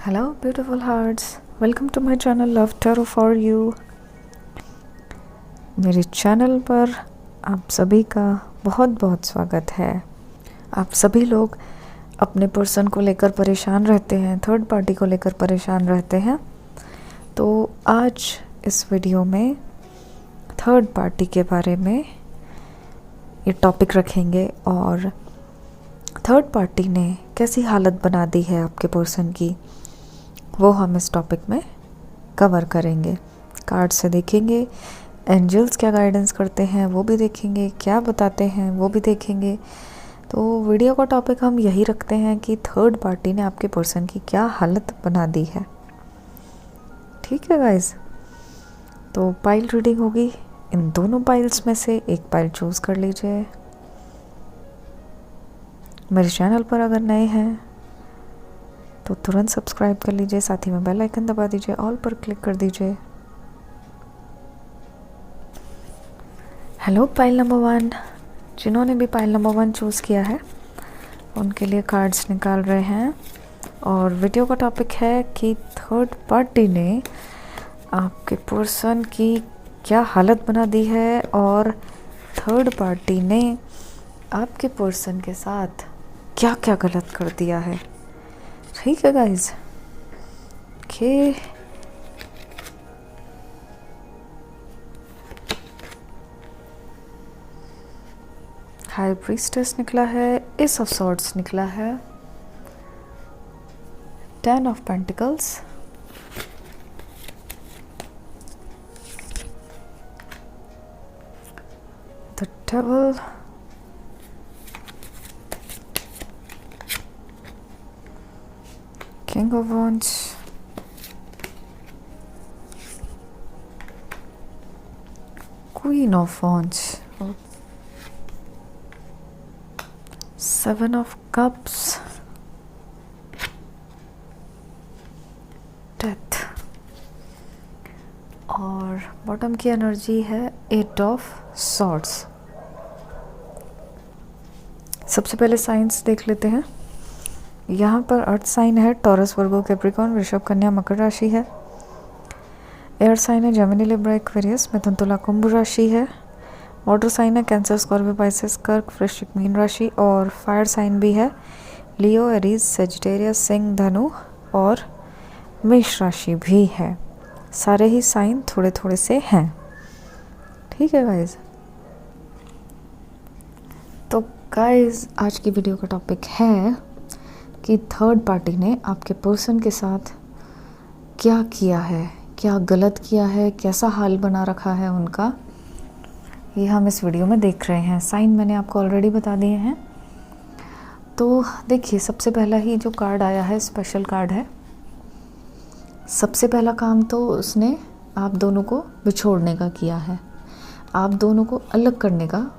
Hello beautiful hearts, welcome to my channel love tarot for you. मेरे channel पर आप सभी का बहुत बहुत स्वागत है। आप सभी लोग अपने पर्सन को लेकर परेशान रहते हैं, थर्ड पार्टी को लेकर परेशान रहते हैं। तो आज इस वीडियो में थर्ड पार्टी के बारे में ये टॉपिक रखेंगे और थर्ड पार्टी ने कैसी हालत बना दी है आपके पर्सन की, वो हम इस टॉपिक में कवर करेंगे। कार्ड से देखेंगे एंजल्स क्या गाइडेंस करते हैं वो भी देखेंगे, क्या बताते हैं वो भी देखेंगे। तो वीडियो का टॉपिक हम यही रखते हैं कि थर्ड पार्टी ने आपके पर्सन की क्या हालत बना दी है। ठीक है गाइस, तो पाइल रीडिंग होगी। इन दोनों पाइल्स में से एक पाइल चूज़ कर लीजिए। मेरे चैनल पर अगर नए हैं तो तुरंत सब्सक्राइब कर लीजिए, साथ ही में बेल आइकन दबा दीजिए, ऑल पर क्लिक कर दीजिए। हेलो पाइल नंबर 1, जिन्होंने भी पाइल नंबर 1 चूज़ किया है उनके लिए कार्ड्स निकाल रहे हैं। और वीडियो का टॉपिक है कि थर्ड पार्टी ने आपके पर्सन की क्या हालत बना दी है और थर्ड पार्टी ने आपके पर्सन के साथ क्या क्या गलत कर दिया है। ठीक है गाइज, ओके। हाई प्रीस्टेस निकला है, एस ऑफ सॉर्ड्स निकला है, 10 of pentacles, the devil, King of Wands, Queen of Wands, Seven of Cups, Death, और बॉटम की एनर्जी है 8 ऑफ Swords। सबसे पहले साइंस देख लेते हैं। यहाँ पर अर्थ साइन है टॉरस, वर्गो, कैप्रिकॉर्न, वृषभ, कन्या, मकर राशि है। एयर साइन है जेमिनी, लिब्रा, एक्वेरियस, मिथुन, तुला, कुंभ राशि है। वाटर साइन है कैंसर, स्कॉर्पियो, पाइसेस, कर्क, वृश्चिक, मीन राशि। और फायर साइन भी है लियो, एरीज, सेजिटेरियस, सिंह, धनु और मेष राशि भी है। सारे ही साइन थोड़े थोड़े से हैं। ठीक है गाइज, तो गाइज आज की वीडियो का टॉपिक है कि थर्ड पार्टी ने आपके पर्सन के साथ क्या किया है, क्या गलत किया है, कैसा हाल बना रखा है उनका, ये हम इस वीडियो में देख रहे हैं। साइन मैंने आपको ऑलरेडी बता दिए हैं। तो देखिए, सबसे पहला ही जो कार्ड आया है स्पेशल कार्ड है। सबसे पहला काम तो उसने आप दोनों को बिछोड़ने का किया है, आप दोनों को अलग करने का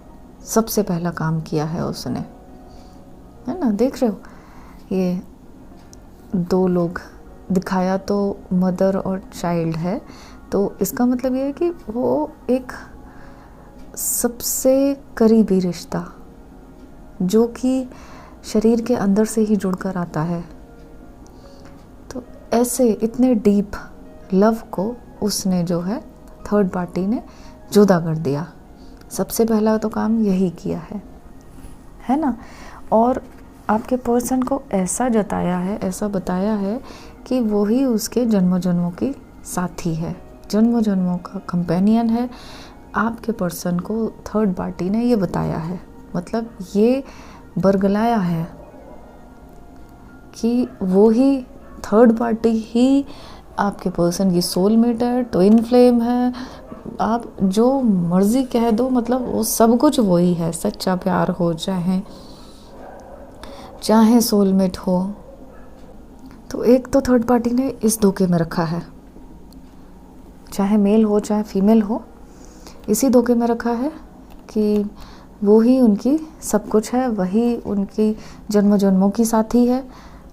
सबसे पहला काम किया है उसने, है ना। देख रहे हो ये दो लोग दिखाया तो मदर और चाइल्ड है, तो इसका मतलब ये है कि वो एक सबसे करीबी रिश्ता जो कि शरीर के अंदर से ही जुड़कर आता है, तो ऐसे इतने डीप लव को उसने जो है थर्ड पार्टी ने जुदा कर दिया। सबसे पहला तो काम यही किया है ना। और आपके पर्सन को ऐसा जताया है, ऐसा बताया है कि वो ही उसके जन्मों जन्मों की साथी है, जन्मों जन्मों का कंपेनियन है। आपके पर्सन को थर्ड पार्टी ने ये बताया है, मतलब ये बरगलाया है कि वो ही थर्ड पार्टी ही आपके पर्सन की सोलमेट है, ट्विन फ्लेम है। आप जो मर्जी कह दो, मतलब वो सब कुछ वही है। सच्चा प्यार हो चाहे सोलमेट हो, तो एक तो थर्ड पार्टी ने इस धोखे में रखा है, चाहे मेल हो चाहे फीमेल हो, इसी धोखे में रखा है कि वो ही उनकी सब कुछ है, वही उनकी जन्मों जन्मों की साथी है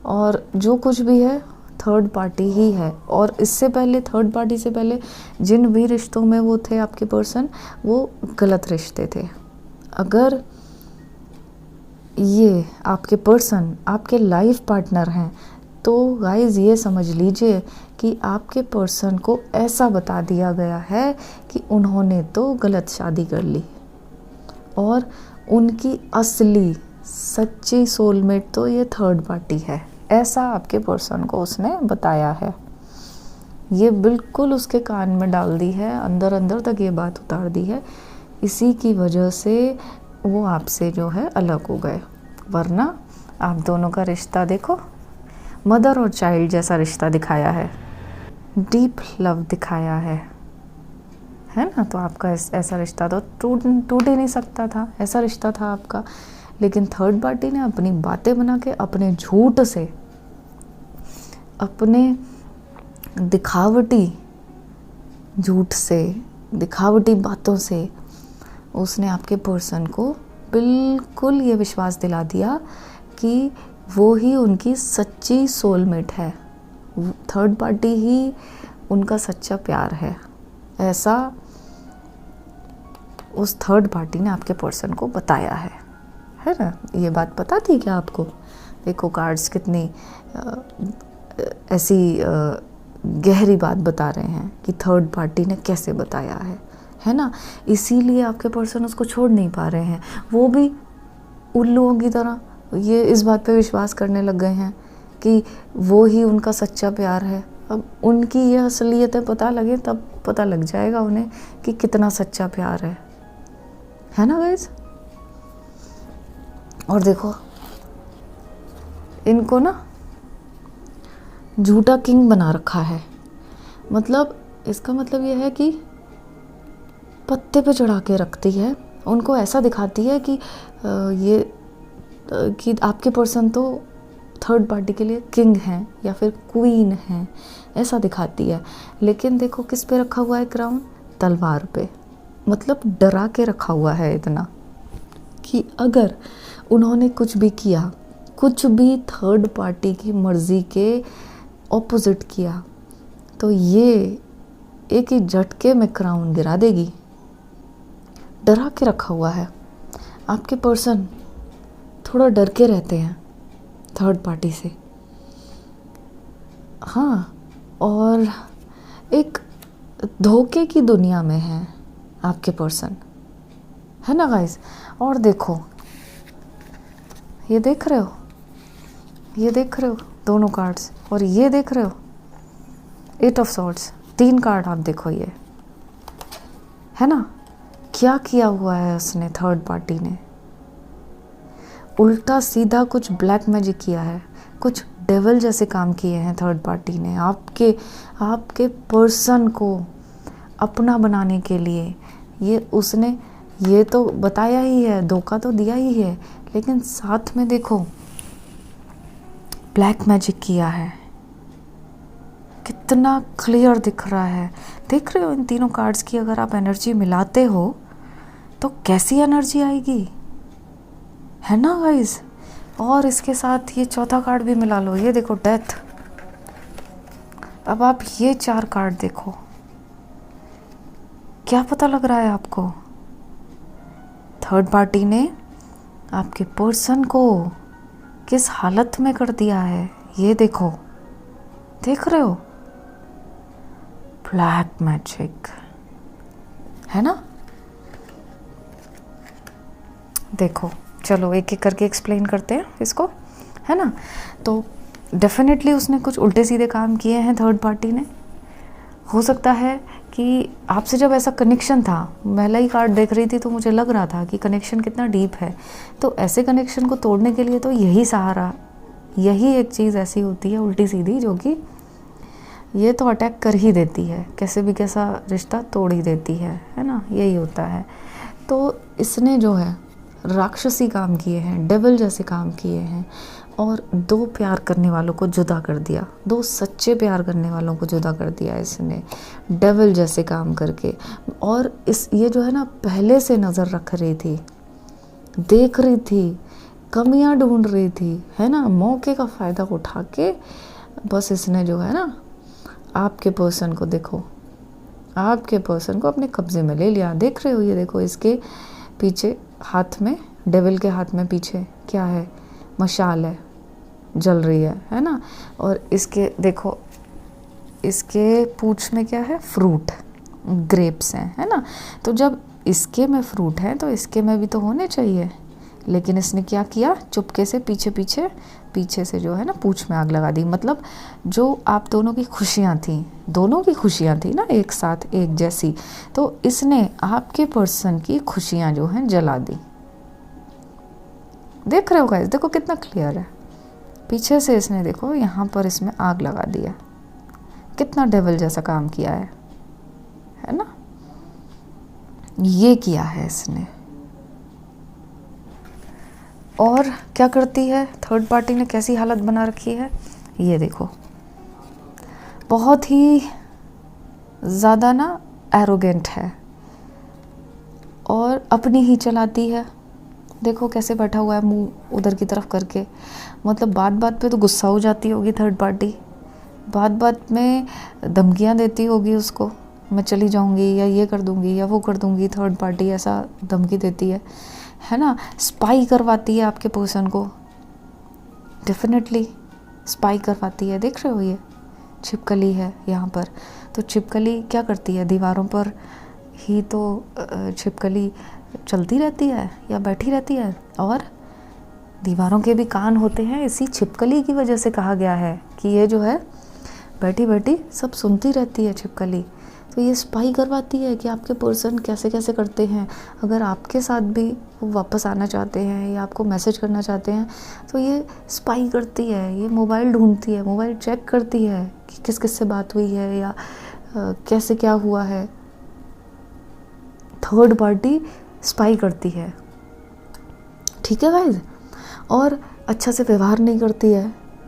और जो कुछ भी है थर्ड पार्टी ही है। और इससे पहले, थर्ड पार्टी से पहले जिन भी रिश्तों में वो थे आपके पर्सन, वो गलत रिश्ते थे। अगर ये आपके पर्सन आपके लाइफ पार्टनर हैं तो गाइस ये समझ लीजिए कि आपके पर्सन को ऐसा बता दिया गया है कि उन्होंने तो गलत शादी कर ली और उनकी असली सच्ची सोलमेट तो ये थर्ड पार्टी है, ऐसा आपके पर्सन को उसने बताया है। ये बिल्कुल उसके कान में डाल दी है, अंदर अंदर तक ये बात उतार दी है। इसी की वजह से वो आपसे जो है अलग हो गए, वरना आप दोनों का रिश्ता देखो, मदर और चाइल्ड जैसा रिश्ता दिखाया है, डीप लव दिखाया है ना। तो आपका ऐसा रिश्ता तो टूट ही नहीं सकता था, ऐसा रिश्ता था आपका। लेकिन थर्ड पार्टी ने अपनी बातें बना के, अपने झूठ से, अपने दिखावटी झूठ से, दिखावटी बातों से उसने आपके पर्सन को बिल्कुल ये विश्वास दिला दिया कि वो ही उनकी सच्ची सोलमेट है, थर्ड पार्टी ही उनका सच्चा प्यार है। ऐसा उस थर्ड पार्टी ने आपके पर्सन को बताया है ना। ये बात पता थी क्या आपको? देखो कार्ड्स कितनी ऐसी गहरी बात बता रहे हैं कि थर्ड पार्टी ने कैसे बताया है ना। इसीलिए आपके पर्सन उसको छोड़ नहीं पा रहे हैं, वो भी उल्लुओं की तरह ये इस बात पे विश्वास करने लग गए हैं कि वो ही उनका सच्चा प्यार है। अब उनकी ये असलियतें पता लगे तब पता लग जाएगा उन्हें कि कितना सच्चा प्यार है ना गाइस। और देखो इनको ना झूठा किंग बना रखा है, मतलब इसका मतलब ये है कि पत्ते पे चढ़ा के रखती है, उनको ऐसा दिखाती है कि कि आपके पर्सन तो थर्ड पार्टी के लिए किंग हैं या फिर क्वीन हैं, ऐसा दिखाती है। लेकिन देखो किस पे रखा हुआ है क्राउन? तलवार पे, मतलब डरा के रखा हुआ है इतना कि अगर उन्होंने कुछ भी किया, कुछ भी थर्ड पार्टी की मर्जी के ऑपोजिट किया, तो ये एक ही झटके में क्राउन गिरा देगी। डरा के रखा हुआ है। आपके पर्सन थोड़ा डर के रहते हैं थर्ड पार्टी से, हाँ, और एक धोखे की दुनिया में है आपके पर्सन, है ना गाइस। और देखो ये देख रहे हो, ये देख रहे हो दोनों कार्ड्स, और ये देख रहे हो 8 ऑफ सॉर्ड्स, 3 कार्ड आप देखो, ये है ना। क्या किया हुआ है उसने, थर्ड पार्टी ने उल्टा सीधा कुछ ब्लैक मैजिक किया है, कुछ डेविल जैसे काम किए हैं थर्ड पार्टी ने आपके पर्सन को अपना बनाने के लिए। ये उसने ये तो बताया ही है, धोखा तो दिया ही है, लेकिन साथ में देखो ब्लैक मैजिक किया है, कितना क्लियर दिख रहा है। देख रहे हो इन तीनों कार्ड्स की अगर आप एनर्जी मिलाते हो तो कैसी एनर्जी आएगी, है ना गाइस। और इसके साथ ये चौथा कार्ड भी मिला लो, ये देखो डेथ। अब आप ये 4 कार्ड देखो, क्या पता लग रहा है आपको? थर्ड पार्टी ने आपके पर्सन को किस हालत में कर दिया है, ये देखो, देख रहे हो, ब्लैक मैजिक, है ना। देखो चलो एक एक करके एक्सप्लेन करते हैं इसको, है ना। तो डेफिनेटली उसने कुछ उल्टे सीधे काम किए हैं थर्ड पार्टी ने। हो सकता है कि आपसे जब ऐसा कनेक्शन था, पहला ही कार्ड देख रही थी तो मुझे लग रहा था कि कनेक्शन कितना डीप है, तो ऐसे कनेक्शन को तोड़ने के लिए तो यही सहारा, यही एक चीज़ ऐसी होती है उल्टी सीधी, जो कि ये तो अटैक कर ही देती है, कैसे भी कैसा रिश्ता तोड़ ही देती है ना, यही होता है। तो इसने जो है राक्षसी काम किए हैं, डेविल जैसे काम किए हैं, और 2 प्यार करने वालों को जुदा कर दिया, 2 सच्चे प्यार करने वालों को जुदा कर दिया इसने, डेविल जैसे काम करके। और ये जो है ना पहले से नज़र रख रही थी, देख रही थी, कमियां ढूंढ रही थी, है ना, मौके का फ़ायदा उठा के बस इसने जो है ना आपके पर्सन को, देखो आपके पर्सन को अपने कब्जे में ले लिया। देख रहे हो, ये देखो इसके पीछे हाथ में, डेविल के हाथ में पीछे क्या है, मशाल है, जल रही है ना। और इसके देखो, इसके पूंछ में क्या है, फ्रूट, ग्रेप्स हैं, है ना। तो जब इसके में फ्रूट है तो इसके में भी तो होने चाहिए, लेकिन इसने क्या किया, चुपके से पीछे से जो है ना पूंछ में आग लगा दी। मतलब जो आप दोनों की खुशियाँ थी ना एक साथ एक जैसी, तो इसने आपके पर्सन की खुशियाँ जो हैं जला दी। देख रहे हो गाइस, देखो कितना क्लियर है। पीछे से इसने देखो यहाँ पर इसमें आग लगा दिया, कितना डेविल जैसा काम किया है ना। ये किया है इसने। और क्या करती है थर्ड पार्टी ने, कैसी हालत बना रखी है, ये देखो। बहुत ही ज़्यादा ना एरोगेंट है और अपनी ही चलाती है। देखो कैसे बैठा हुआ है मुंह उधर की तरफ करके। मतलब बात बात पे तो गुस्सा हो जाती होगी थर्ड पार्टी, बात बात में धमकियां देती होगी उसको, मैं चली जाऊंगी या ये कर दूंगी या वो कर दूंगी। थर्ड पार्टी ऐसा धमकी देती है ना। स्पाई करवाती है आपके पर्सन को, डेफिनेटली स्पाई करवाती है। देख रहे हो ये छिपकली है यहाँ पर, तो छिपकली क्या करती है, दीवारों पर ही तो छिपकली चलती रहती है या बैठी रहती है, और दीवारों के भी कान होते हैं। इसी छिपकली की वजह से कहा गया है कि ये जो है बैठी बैठी सब सुनती रहती है छिपकली। तो ये स्पाई करवाती है कि आपके पर्सन कैसे कैसे करते हैं। अगर आपके साथ भी वो वापस आना चाहते हैं या आपको मैसेज करना चाहते हैं तो ये स्पाई करती है, ये मोबाइल ढूंढती है, मोबाइल चेक करती है कि किस किस से बात हुई है या कैसे क्या हुआ है। थर्ड पार्टी स्पाई करती है, ठीक है गाइस। और अच्छा से व्यवहार नहीं करती है,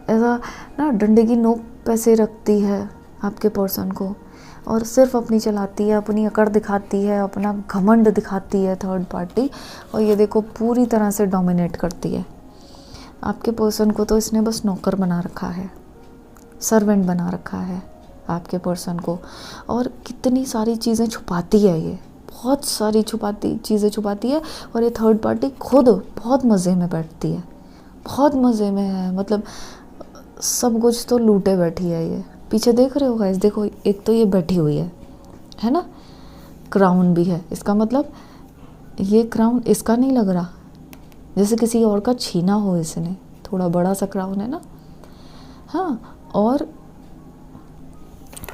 ऐसा ना डंडे की नोक पे से रखती है आपके पर्सन को, और सिर्फ अपनी चलाती है, अपनी अकड़ दिखाती है, अपना घमंड दिखाती है थर्ड पार्टी। और ये देखो पूरी तरह से डोमिनेट करती है आपके पर्सन को। तो इसने बस नौकर बना रखा है, सर्वेंट बना रखा है आपके पर्सन को। और कितनी सारी चीज़ें छुपाती है ये, बहुत सारी चीज़ें छुपाती है। और ये थर्ड पार्टी खुद बहुत मज़े में बैठती है, बहुत मज़े में है। मतलब सब कुछ तो लूटे बैठी है ये। पीछे देख रहे हो गाइस, देखो एक तो ये बैठी हुई है ना। क्राउन भी है, इसका मतलब ये क्राउन इसका नहीं लग रहा, जैसे किसी और का छीना हो इसने। थोड़ा बड़ा सा क्राउन है ना, हाँ। और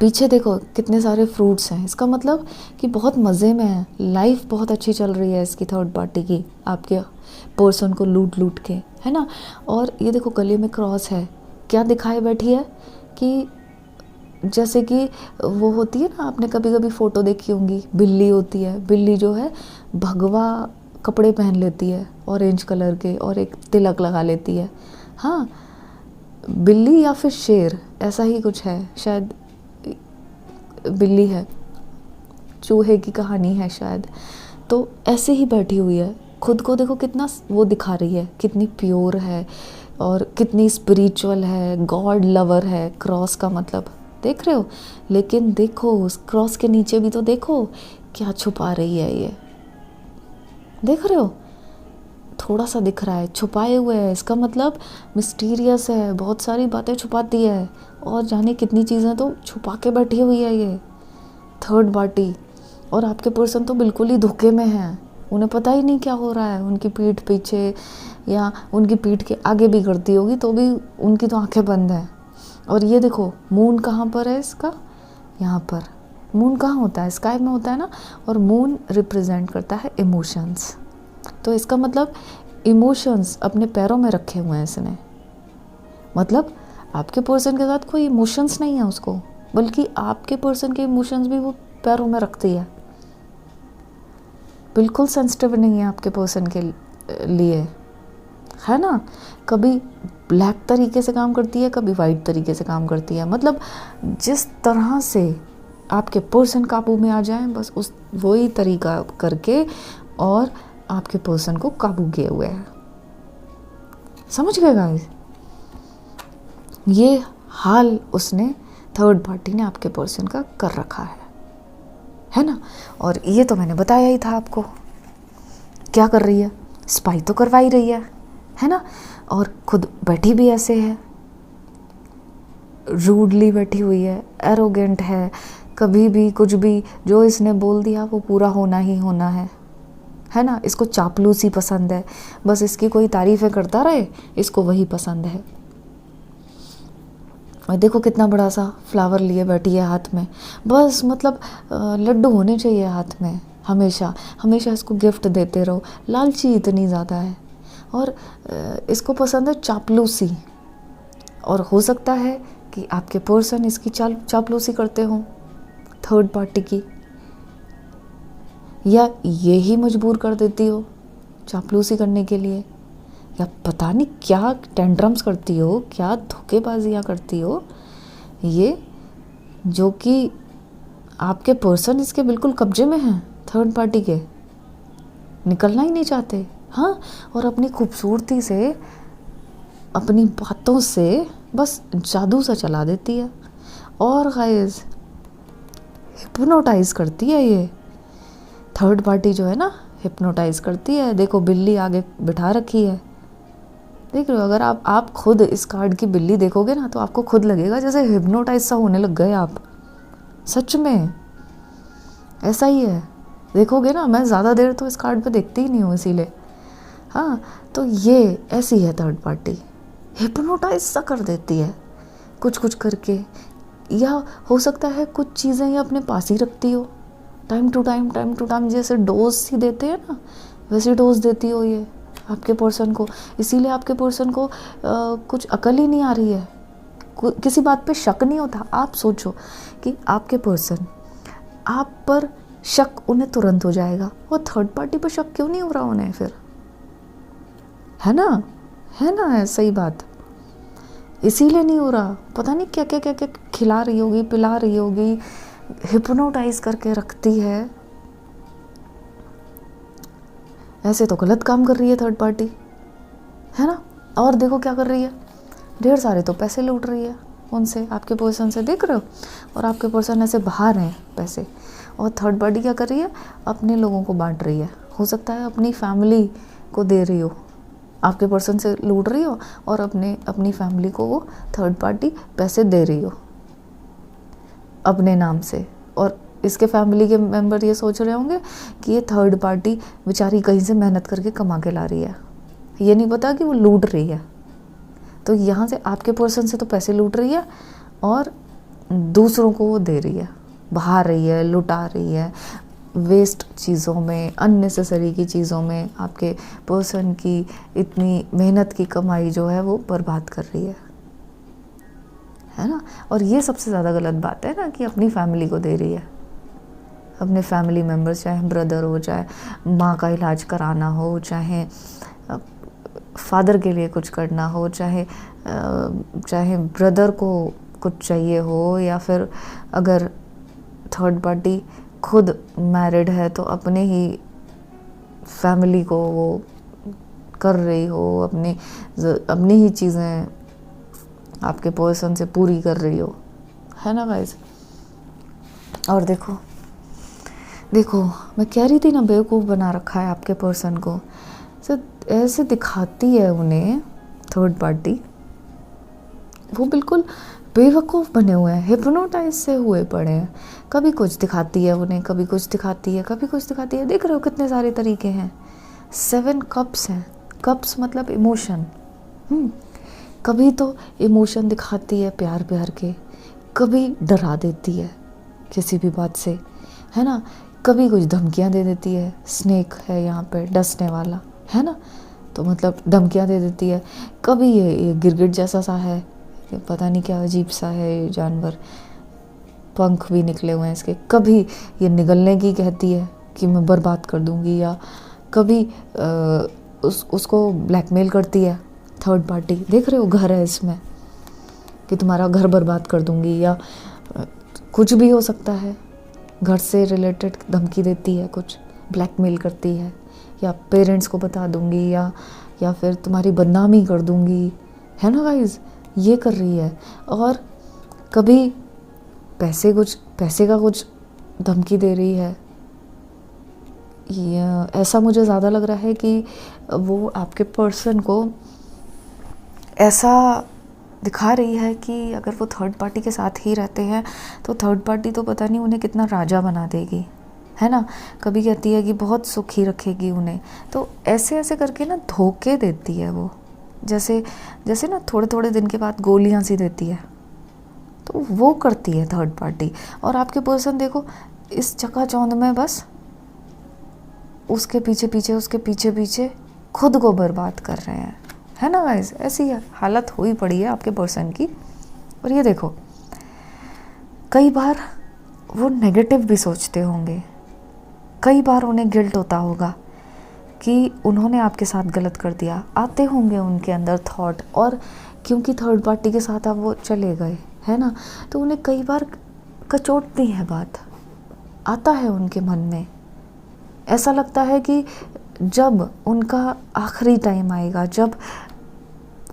पीछे देखो कितने सारे फ्रूट्स हैं, इसका मतलब कि बहुत मज़े में है, लाइफ बहुत अच्छी चल रही है इसकी थर्ड पार्टी की, आपके पर्सन को लूट लूट के, है ना। और ये देखो गले में क्रॉस है, क्या दिखाए बैठी है कि जैसे कि वो होती है ना, आपने कभी कभी फ़ोटो देखी होंगी, बिल्ली होती है, बिल्ली जो है भगवा कपड़े पहन लेती है ऑरेंज कलर के और एक तिलक लगा लेती है, हाँ। बिल्ली या फिर शेर, ऐसा ही कुछ है शायद, बिल्ली है, चूहे की कहानी है शायद। तो ऐसे ही बैठी हुई है, खुद को देखो कितना वो दिखा रही है, कितनी प्योर है और कितनी स्पिरिचुअल है, गॉड लवर है। क्रॉस का मतलब देख रहे हो। लेकिन देखो उस क्रॉस के नीचे भी तो देखो क्या छुपा रही है ये, देख रहे हो, थोड़ा सा दिख रहा है, छुपाए हुए है। इसका मतलब मिस्टीरियस है, बहुत सारी बातें छुपाती है और जाने कितनी चीज़ें तो छुपा के बैठी हुई है ये थर्ड पार्टी। और आपके पर्सन तो बिल्कुल ही धोखे में है, उन्हें पता ही नहीं क्या हो रहा है। उनकी पीठ पीछे या उनकी पीठ के आगे भी करती होगी तो भी उनकी तो आंखें बंद हैं। और ये देखो मून कहाँ पर है इसका, यहाँ पर। मून कहाँ होता है, स्काई में होता है ना। और मून रिप्रेजेंट करता है इमोशंस, तो इसका मतलब इमोशंस अपने पैरों में रखे हुए हैं इसने। मतलब आपके पर्सन के साथ कोई इमोशंस नहीं है उसको, बल्कि आपके पर्सन के इमोशंस भी वो पैरों में रखती है। बिल्कुल सेंसिटिव नहीं है आपके पर्सन के लिए, है ना। कभी ब्लैक तरीके से काम करती है, कभी वाइट तरीके से काम करती है। मतलब जिस तरह से आपके पर्सन काबू में आ जाए, बस उस वही तरीका करके और आपके पर्सन को काबू किए हुए है। समझ गए गाइस, ये हाल उसने थर्ड पार्टी ने आपके पर्सन का कर रखा है ना। और ये तो मैंने बताया ही था आपको, क्या कर रही है, स्पाई तो करवा ही रही है है ना। और खुद बैठी भी ऐसे है, रूडली बैठी हुई है, एरोगेंट है, कभी भी कुछ भी जो इसने बोल दिया वो पूरा होना ही होना है ना। इसको चापलूसी पसंद है, बस इसकी कोई तारीफ़ें करता रहे, इसको वही पसंद है। और देखो कितना बड़ा सा फ्लावर लिए बैठी है हाथ में, बस मतलब लड्डू होने चाहिए हाथ में, हमेशा हमेशा इसको गिफ्ट देते रहो, लालची इतनी ज़्यादा है। और इसको पसंद है चापलूसी। और हो सकता है कि आपके पर्सन इसकी चापलूसी करते हों थर्ड पार्टी की, या ये ही मजबूर कर देती हो चापलूसी करने के लिए, या पता नहीं क्या टेंट्रम्स करती हो, क्या धोखेबाजियाँ करती हो ये, जो कि आपके पर्सन इसके बिल्कुल कब्जे में हैं, थर्ड पार्टी के, निकलना ही नहीं चाहते। हाँ, और अपनी खूबसूरती से, अपनी बातों से बस जादू सा चला देती है। और गाइस हिप्नोटाइज करती है ये थर्ड पार्टी जो है ना, हिप्नोटाइज करती है। देखो बिल्ली आगे बिठा रखी है, देख रहे हो। अगर आप खुद इस कार्ड की बिल्ली देखोगे ना तो आपको खुद लगेगा जैसे हिप्नोटाइज सा होने लग गए आप। सच में ऐसा ही है, देखोगे ना। मैं ज़्यादा देर तो इस कार्ड पे देखती ही नहीं हूँ इसीलिए। हाँ, तो ये ऐसी है थर्ड पार्टी, हिप्नोटाइज सा कर देती है कुछ कुछ करके। या हो सकता है कुछ चीज़ें ये अपने पास ही रखती हो, टाइम टू टाइम जैसे डोज सी देते हैं ना, वैसे डोज देती हो ये आपके पर्सन को। इसीलिए आपके पर्सन को कुछ अकल ही नहीं आ रही है, किसी बात पे शक नहीं होता। आप सोचो कि आपके पर्सन, आप पर शक उन्हें तुरंत हो जाएगा, और थर्ड पार्टी पर शक क्यों नहीं हो रहा उन्हें फिर, है ना सही बात। इसीलिए नहीं हो रहा, पता नहीं क्या क्या क्या क्या खिला रही होगी, पिला रही होगी, हिप्नोटाइज करके रखती है। ऐसे तो गलत काम कर रही है थर्ड पार्टी, है ना। और देखो क्या कर रही है, ढेर सारे तो पैसे लूट रही है उनसे, आपके पर्सन से, देख रहे हो। और आपके पर्सन ऐसे बाहर हैं पैसे, और थर्ड पार्टी क्या कर रही है, अपने लोगों को बांट रही है। हो सकता है अपनी फैमिली को दे रही हो, आपके पर्सन से लूट रही हो और अपनी फैमिली को वो थर्ड पार्टी पैसे दे रही हो अपने नाम से। और इसके फैमिली के मेंबर ये सोच रहे होंगे कि ये थर्ड पार्टी बेचारी कहीं से मेहनत करके कमा के ला रही है, ये नहीं पता कि वो लूट रही है। तो यहाँ से आपके पर्सन से तो पैसे लूट रही है और दूसरों को वो दे रही है, बहा रही है, लुटा रही है, वेस्ट चीज़ों में, अननेसेसरी की चीज़ों में आपके पर्सन की इतनी मेहनत की कमाई जो है वो बर्बाद कर रही है ना। और ये सबसे ज़्यादा गलत बात है ना, कि अपनी फैमिली को दे रही है, अपने फैमिली मेम्बर्स, चाहे ब्रदर हो, चाहे माँ का इलाज कराना हो, चाहे फादर के लिए कुछ करना हो, चाहे ब्रदर को कुछ चाहिए हो, या फिर अगर थर्ड पार्टी खुद मैरिड है तो अपने ही फैमिली को वो कर रही हो, अपनी ही चीज़ें आपके पर्सन से पूरी कर रही हो, है ना गाइस। और देखो मैं कह रही थी ना, बेवकूफ़ बना रखा है आपके पर्सन को, ऐसे दिखाती है उन्हें थर्ड पार्टी, वो बिल्कुल बेवकूफ़ बने हुए हैं, हिप्नोटाइज से हुए पड़े हैं। कभी कुछ दिखाती है उन्हें, कभी कुछ दिखाती है, कभी कुछ दिखाती है। देख रहे हो कितने सारे तरीके हैं। 7 कप्स हैं, कप्स मतलब इमोशन। कभी तो इमोशन दिखाती है प्यार के, कभी डरा देती है किसी भी बात से, है ना। कभी कुछ धमकियाँ दे देती है, स्नेक है यहाँ पे, डसने वाला, है ना, तो मतलब धमकियाँ दे देती है। कभी ये गिरगिट जैसा सा है, पता नहीं क्या अजीब सा है ये जानवर, पंख भी निकले हुए हैं इसके। कभी ये निगलने की कहती है कि मैं बर्बाद कर दूंगी, या कभी उसको ब्लैकमेल करती है थर्ड पार्टी। देख रहे हो, घर है इसमें कि तुम्हारा घर बर्बाद कर दूंगी, या कुछ भी हो सकता है, घर से रिलेटेड धमकी देती है, कुछ ब्लैकमेल करती है, या पेरेंट्स को बता दूंगी, या फिर तुम्हारी बदनामी कर दूंगी, है ना गाइज, ये कर रही है। और कभी पैसे का कुछ धमकी दे रही है। ऐसा मुझे ज़्यादा लग रहा है कि वो आपके पर्सन को ऐसा दिखा रही है कि अगर वो थर्ड पार्टी के साथ ही रहते हैं तो थर्ड पार्टी तो पता नहीं उन्हें कितना राजा बना देगी, है ना। कभी कहती है कि बहुत सुखी रखेगी उन्हें, तो ऐसे ऐसे करके ना धोखे देती है वो, जैसे जैसे ना थोड़े थोड़े दिन के बाद गोलियां सी देती है, तो वो करती है थर्ड पार्टी। और आपके पर्सन देखो इस चकाचौंध में बस उसके पीछे पीछे उसके पीछे पीछे खुद को बर्बाद कर रहे हैं, है ना गाइस। ऐसी हालत हुई पड़ी है आपके पर्सन की। और ये देखो कई बार वो नेगेटिव भी सोचते होंगे, कई बार उन्हें गिल्ट होता होगा कि उन्होंने आपके साथ गलत कर दिया, आते होंगे उनके अंदर थॉट। और क्योंकि थर्ड पार्टी के साथ अब वो चले गए, है ना, तो उन्हें कई बार कचोटती है बात, आता है उनके मन में। ऐसा लगता है कि जब उनका आखिरी टाइम आएगा, जब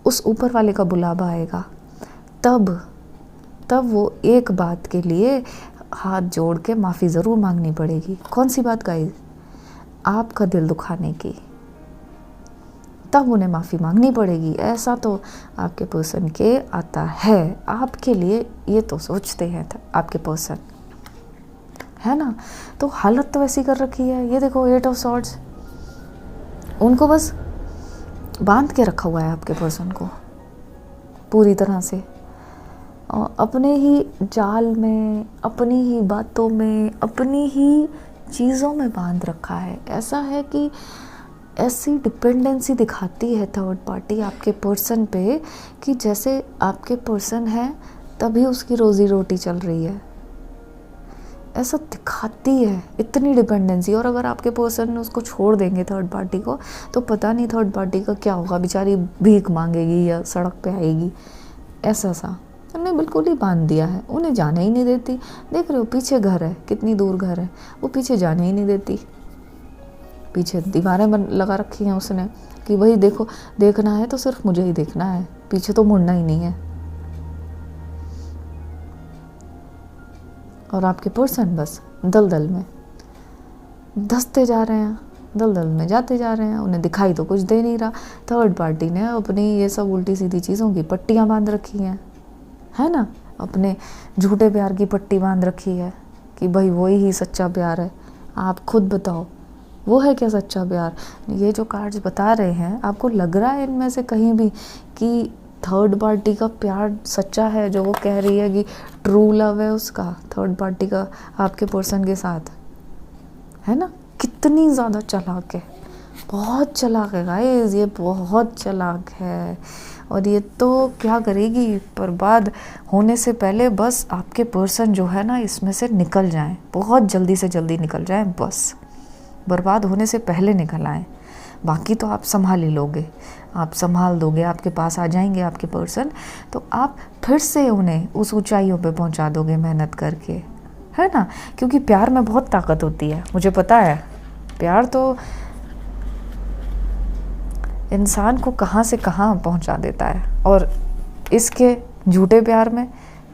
उस ऊपर वाले का बुलावा आएगा, तब वो एक बात के लिए हाथ जोड़ के माफ़ी ज़रूर मांगनी पड़ेगी। कौन सी बात गाइस? आपका दिल दुखाने की, तब उन्हें माफ़ी मांगनी पड़ेगी। ऐसा तो आपके पर्सन के आता है आपके लिए, ये तो सोचते हैं आपके पर्सन, है ना। तो हालत तो वैसी कर रखी है। ये देखो 8 ऑफ सॉर्ड्स, उनको बस बांध के रखा हुआ है आपके पर्सन को पूरी तरह से, अपने ही जाल में, अपनी ही बातों में, अपनी ही चीज़ों में बांध रखा है। ऐसा है कि ऐसी डिपेंडेंसी दिखाती है थर्ड पार्टी आपके पर्सन पे कि जैसे आपके पर्सन है तभी उसकी रोज़ी रोटी चल रही है, ऐसा दिखाती है इतनी डिपेंडेंसी। और अगर आपके पर्सन उसको छोड़ देंगे थर्ड पार्टी को, तो पता नहीं थर्ड पार्टी का क्या होगा, बेचारी भीख मांगेगी या सड़क पे आएगी। ऐसा सा उन्हें बिल्कुल ही बांध दिया है, उन्हें जाने ही नहीं देती। देख रहे हो पीछे घर है, कितनी दूर घर है, वो पीछे जाने ही नहीं देती। पीछे दीवारें लगा रखी हैं उसने कि वही देखो, देखना है तो सिर्फ मुझे ही देखना है, पीछे तो मुड़ना ही नहीं है। और आपके पर्सन बस दलदल में धंसते जा रहे हैं, दलदल में जाते जा रहे हैं, उन्हें दिखाई तो कुछ दे नहीं रहा। थर्ड पार्टी ने अपनी ये सब उल्टी सीधी चीज़ों की पट्टियाँ बांध रखी हैं, है ना, अपने झूठे प्यार की पट्टी बांध रखी है कि भाई वही ही सच्चा प्यार है। आप खुद बताओ वो है क्या सच्चा प्यार? ये जो कार्ड्स बता रहे हैं, आपको लग रहा है इनमें से कहीं भी कि थर्ड पार्टी का प्यार सच्चा है, जो वो कह रही है कि ट्रू लव है उसका थर्ड पार्टी का आपके पर्सन के साथ, है ना। कितनी ज़्यादा चालाक है, बहुत चालाक है गाइस, ये बहुत चालाक है। और ये तो क्या करेगी, बर्बाद होने से पहले बस आपके पर्सन जो है ना इसमें से निकल जाएं, बहुत जल्दी से जल्दी निकल जाएं, बस बर्बाद होने से पहले निकल आएं। बाकी तो आप संभाल ही लोगे, आप संभाल दोगे, आपके पास आ जाएंगे आपके पर्सन, तो आप फिर से उन्हें उस ऊंचाइयों पे पहुंचा दोगे मेहनत करके, है ना। क्योंकि प्यार में बहुत ताकत होती है, मुझे पता है। प्यार तो इंसान को कहाँ से कहाँ पहुंचा देता है, और इसके झूठे प्यार में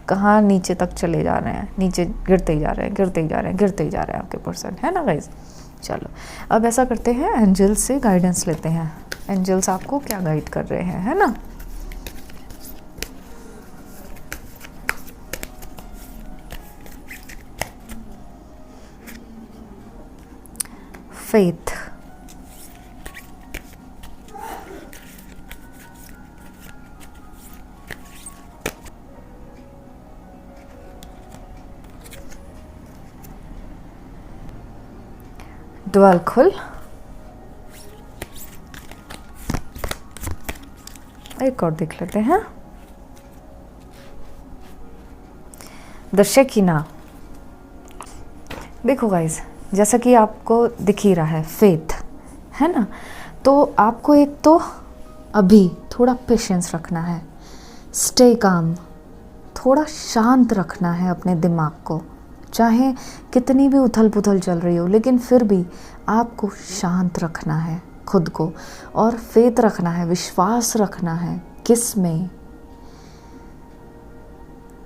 कहाँ नीचे तक चले जा रहे हैं, नीचे गिरते ही जा रहे हैं, गिरते ही जा रहे हैं, गिरते ही जा रहे हैं आपके पर्सन, है ना गाइज। चलो अब ऐसा करते हैं, एंजल्स से गाइडेंस लेते हैं। एंजल्स आपको क्या गाइड कर रहे हैं, है ना। फेथ, द्वालखुल, एक और देख लेते हैं, द शेकिना। देखो गाइज, जैसा कि आपको दिख ही रहा है फेथ, है ना, तो आपको एक तो अभी थोड़ा पेशेंस रखना है, स्टे काम, थोड़ा शांत रखना है अपने दिमाग को। चाहे कितनी भी उथल पुथल चल रही हो, लेकिन फिर भी आपको शांत रखना है खुद को, और फेथ रखना है, विश्वास रखना है। किस में?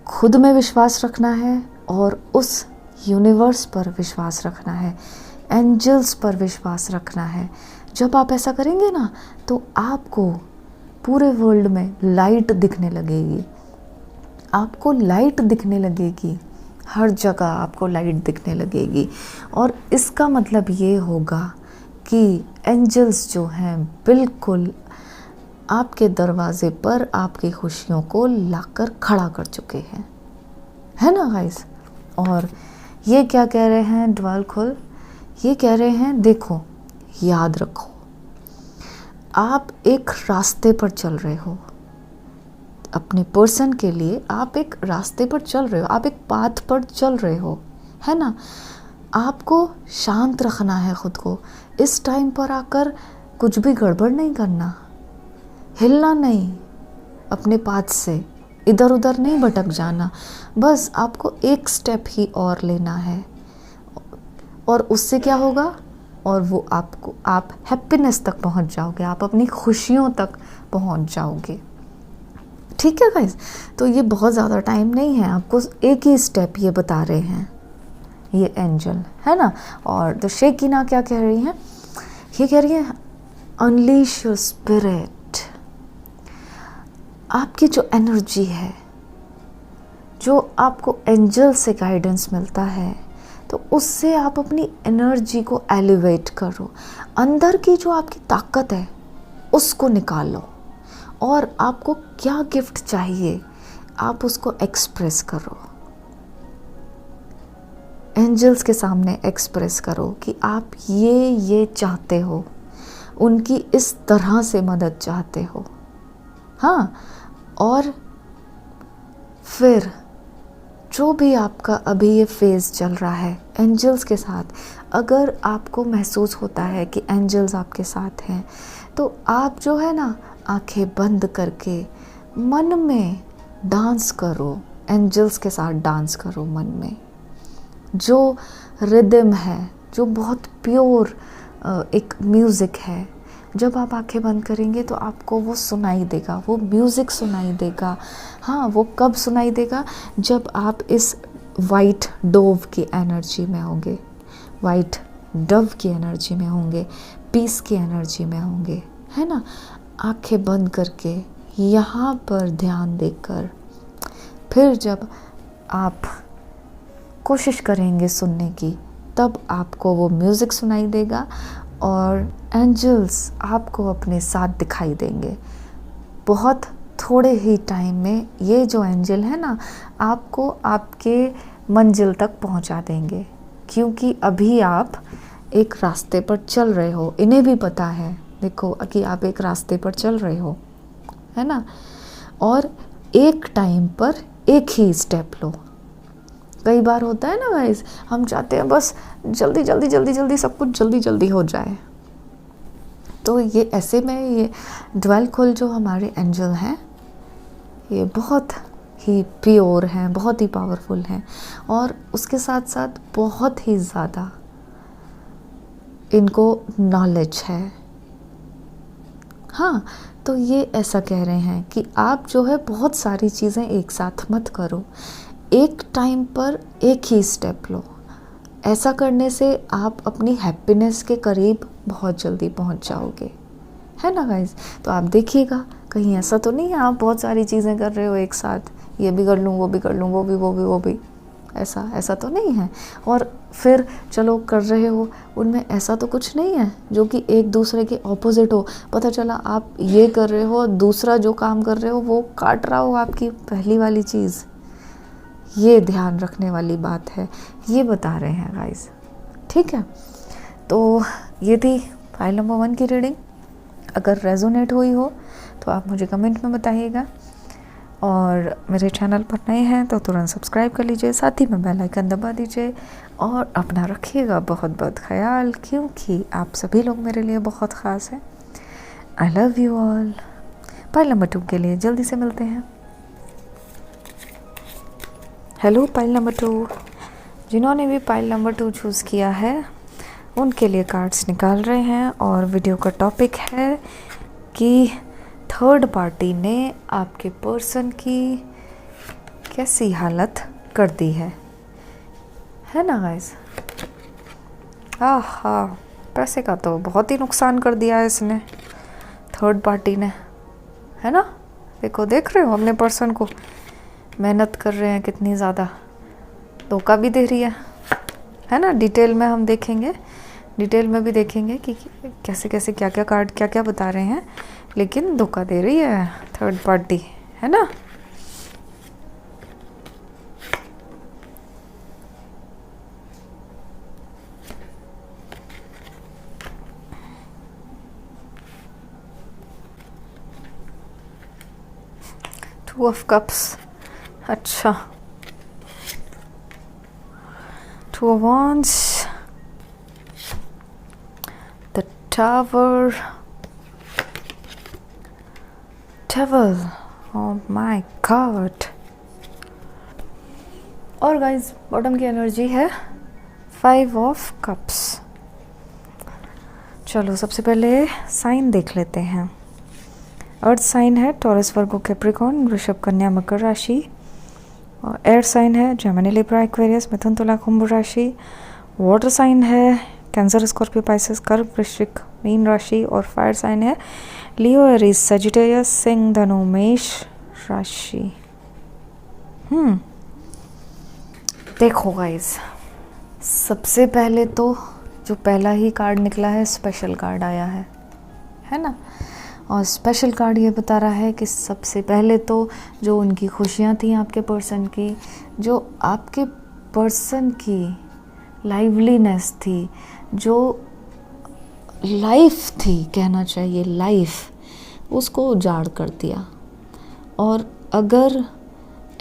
खुद में विश्वास रखना है, और उस यूनिवर्स पर विश्वास रखना है, एंजल्स पर विश्वास रखना है। जब आप ऐसा करेंगे ना, तो आपको पूरे वर्ल्ड में लाइट दिखने लगेगी, आपको लाइट दिखने लगेगी, हर जगह आपको लाइट दिखने लगेगी। और इसका मतलब ये होगा कि एंजल्स जो हैं बिल्कुल आपके दरवाजे पर आपकी खुशियों को लाकर खड़ा कर चुके हैं, है ना गाइस। और ये क्या कह रहे हैं ड्वेल खुल, ये कह रहे हैं देखो, याद रखो, आप एक रास्ते पर चल रहे हो, अपने पर्सन के लिए आप एक रास्ते पर चल रहे हो, आप एक पाथ पर चल रहे हो, है ना। आपको शांत रखना है खुद को, इस टाइम पर आकर कुछ भी गड़बड़ नहीं करना, हिलना नहीं, अपने पाथ से इधर उधर नहीं भटक जाना, बस आपको एक स्टेप ही और लेना है। और उससे क्या होगा, और वो आपको, आप हैप्पीनेस तक पहुंच जाओगे, आप अपनी खुशियों तक पहुंच जाओगे। ठीक है गाइस, तो ये बहुत ज़्यादा टाइम नहीं है, आपको एक ही स्टेप ये बता रहे हैं ये एंजल, है ना। और द शेकिना क्या कह रही हैं, ये कह रही है अनलीश योर स्पिरिट। आपकी जो एनर्जी है, जो आपको एंजल से गाइडेंस मिलता है, तो उससे आप अपनी एनर्जी को एलिवेट करो, अंदर की जो आपकी ताकत है उसको निकालो, और आपको क्या गिफ्ट चाहिए आप उसको एक्सप्रेस करो, एंजल्स के सामने एक्सप्रेस करो कि आप ये चाहते हो, उनकी इस तरह से मदद चाहते हो। हाँ, और फिर जो भी आपका अभी ये फेज़ चल रहा है एंजल्स के साथ, अगर आपको महसूस होता है कि एंजल्स आपके साथ हैं, तो आप जो है ना आंखें बंद करके मन में डांस करो, एंजल्स के साथ डांस करो मन में। जो रिदम है, जो बहुत प्योर एक म्यूज़िक है, जब आप आंखें बंद करेंगे तो आपको वो सुनाई देगा, वो म्यूज़िक सुनाई देगा। हाँ, वो कब सुनाई देगा, जब आप इस वाइट डोव की एनर्जी में होंगे, वाइट डव की एनर्जी में होंगे, पीस की एनर्जी में होंगे, है ना। आंखें बंद करके यहाँ पर ध्यान देकर फिर जब आप कोशिश करेंगे सुनने की, तब आपको वो म्यूज़िक सुनाई देगा और एंजल्स आपको अपने साथ दिखाई देंगे। बहुत थोड़े ही टाइम में ये जो एंजल है ना, आपको आपके मंजिल तक पहुंचा देंगे, क्योंकि अभी आप एक रास्ते पर चल रहे हो। इन्हें भी पता है, देखो, कि आप एक रास्ते पर चल रहे हो, है ना। और एक टाइम पर एक ही स्टेप लो। कई बार होता है ना गाइस, हम चाहते हैं बस जल्दी जल्दी जल्दी जल्दी सब कुछ जल्दी जल्दी हो जाए। तो ये ऐसे में ये ड्वेल खुल जो हमारे एंजल हैं, ये बहुत ही प्योर हैं, बहुत ही पावरफुल हैं, और उसके साथ साथ बहुत ही ज़्यादा इनको नॉलेज है। हाँ, तो ये ऐसा कह रहे हैं कि आप जो है बहुत सारी चीज़ें एक साथ मत करो, एक टाइम पर एक ही स्टेप लो। ऐसा करने से आप अपनी हैप्पीनेस के करीब बहुत जल्दी पहुंच जाओगे, है ना गाइस। तो आप देखिएगा, कहीं ऐसा तो नहीं है आप बहुत सारी चीज़ें कर रहे हो एक साथ, ये भी कर लूँ, वो भी कर लूँ, वो भी, ऐसा तो नहीं है। और फिर चलो कर रहे हो, उनमें ऐसा तो कुछ नहीं है जो कि एक दूसरे के ऑपोजिट हो। पता चला आप ये कर रहे हो, दूसरा जो काम कर रहे हो वो काट रहा हो आपकी पहली वाली चीज़। ये ध्यान रखने वाली बात है, ये बता रहे हैं गाइस, ठीक है। तो ये थी फाइल नंबर 1 की रीडिंग। अगर रेजोनेट हुई हो तो आप मुझे कमेंट में बताइएगा, और मेरे चैनल पर नए हैं तो तुरंत सब्सक्राइब कर लीजिए, साथ ही में बेल आइकन दबा दीजिए, और अपना रखिएगा बहुत बहुत ख्याल, क्योंकि आप सभी लोग मेरे लिए बहुत ख़ास हैं। I love you all. File number 2 के लिए जल्दी से मिलते हैं। हेलो पाइल नंबर 2, जिन्होंने भी पाइल नंबर 2 चूज़ किया है उनके लिए कार्ड्स निकाल रहे हैं, और वीडियो का टॉपिक है कि थर्ड पार्टी ने आपके पर्सन की कैसी हालत कर दी है ना गाइस। पैसे का तो बहुत ही नुकसान कर दिया है इसने, थर्ड पार्टी ने, है ना। देखो, देख रहे हो अपने पर्सन को, मेहनत कर रहे हैं कितनी ज़्यादा, धोखा भी दे रही है ना। डिटेल में हम देखेंगे, डिटेल में भी देखेंगे कि कैसे कैसे क्या क्या कार्ड क्या क्या बता रहे हैं, लेकिन धोखा दे रही है थर्ड पार्टी, है ना। टू ऑफ कप्स, अच्छा, two of wands, the tower, devil, oh my God. और गाइस बॉटम की एनर्जी है 5 ऑफ कप्स। चलो सबसे पहले साइन देख लेते हैं। अर्थ साइन है टॉरस, वर्गो, कैप्रिकॉर्न, वृषभ, कन्या, मकर राशि। और एयर साइन है जेमिनी, लिब्रा, एक्वेरियस, मिथुन, तुला, कुंभ राशि। वाटर साइन है कैंसर, स्कॉर्पियो, पाइसेस, कर्क, वृश्चिक, मीन राशि। और फायर साइन है लियो, एरीज, सजिटेरियस, सिंह, धनु, मेष राशि। देखो गाइस, सबसे पहले तो जो पहला ही कार्ड निकला है स्पेशल कार्ड आया है ना। और स्पेशल कार्ड ये बता रहा है कि सबसे पहले तो जो उनकी खुशियाँ थी आपके पर्सन की, जो आपके पर्सन की लाइवलीनेस थी, जो लाइफ थी, कहना चाहिए लाइफ, उसको उजाड़ कर दिया। और अगर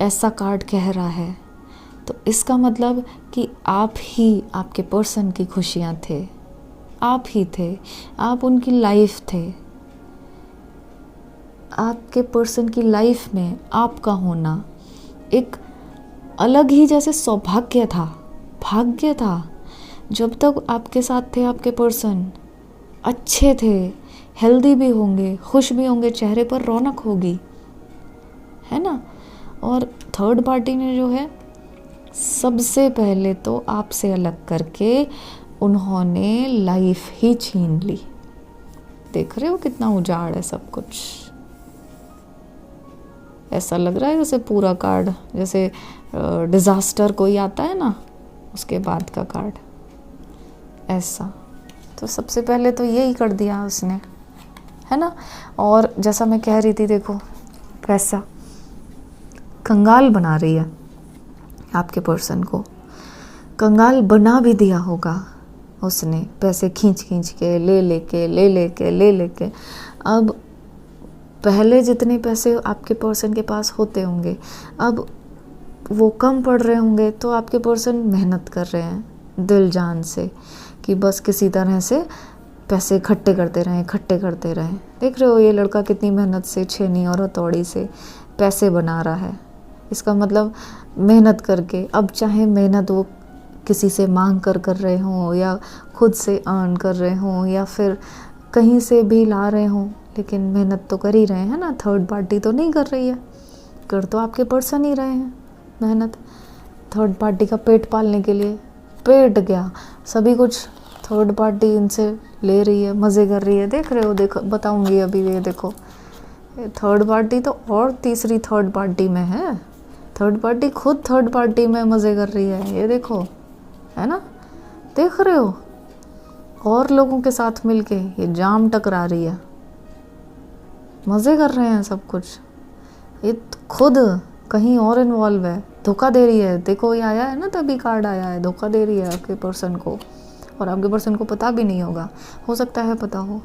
ऐसा कार्ड कह रहा है तो इसका मतलब कि आप ही आपके पर्सन की खुशियाँ थे, आप ही थे, आप उनकी लाइफ थे। आपके पर्सन की लाइफ में आपका होना एक अलग ही जैसे सौभाग्य था, भाग्य था। जब तक आपके साथ थे आपके पर्सन, अच्छे थे, हेल्दी भी होंगे, खुश भी होंगे, चेहरे पर रौनक होगी, है ना। और थर्ड पार्टी ने जो है सबसे पहले तो आपसे अलग करके उन्होंने लाइफ ही छीन ली। देख रहे हो कितना उजाड़ है सब कुछ। ऐसा लग रहा है जैसे पूरा कार्ड, जैसे डिज़ास्टर कोई आता है ना, उसके बाद का कार्ड ऐसा। तो सबसे पहले तो यही कर दिया उसने, है ना। और जैसा मैं कह रही थी, देखो कैसा कंगाल बना रही है आपके पर्सन को, कंगाल बना भी दिया होगा उसने, पैसे खींच खींच के, ले लेके। अब पहले जितने पैसे आपके पर्सन के पास होते होंगे, अब वो कम पड़ रहे होंगे, तो आपके पर्सन मेहनत कर रहे हैं दिल जान से कि बस किसी तरह से पैसे इकट्ठे करते रहें। देख रहे हो ये लड़का कितनी मेहनत से, छेनी और हथौड़ी से पैसे बना रहा है। इसका मतलब मेहनत करके, अब चाहे मेहनत वो किसी से मांग कर रहे हों, या खुद से अर्न कर रहे हों, या फिर कहीं से भी ला रहे हों, लेकिन मेहनत तो कर ही रहे हैं ना। थर्ड पार्टी तो नहीं कर रही है, कर तो आपके पर्सन ही रहे हैं मेहनत। थर्ड पार्टी का पेट पालने के लिए पेट गया, सभी कुछ थर्ड पार्टी इनसे ले रही है, मज़े कर रही है। देख रहे हो, देखो बताऊंगी अभी, ये देखो थर्ड पार्टी तो और तीसरी थर्ड पार्टी में है। थर्ड पार्टी खुद थर्ड पार्टी में मज़े कर रही है, ये देखो, है ना। देख रहे हो, और लोगों के साथ मिलके ये जाम टकरा रही है, मज़े कर रहे हैं सब कुछ। ये खुद कहीं और इन्वॉल्व है, धोखा दे रही है। देखो ये आया है ना, तभी कार्ड आया है, धोखा दे रही है आपके पर्सन को, और आपके पर्सन को पता भी नहीं होगा, हो सकता है पता हो,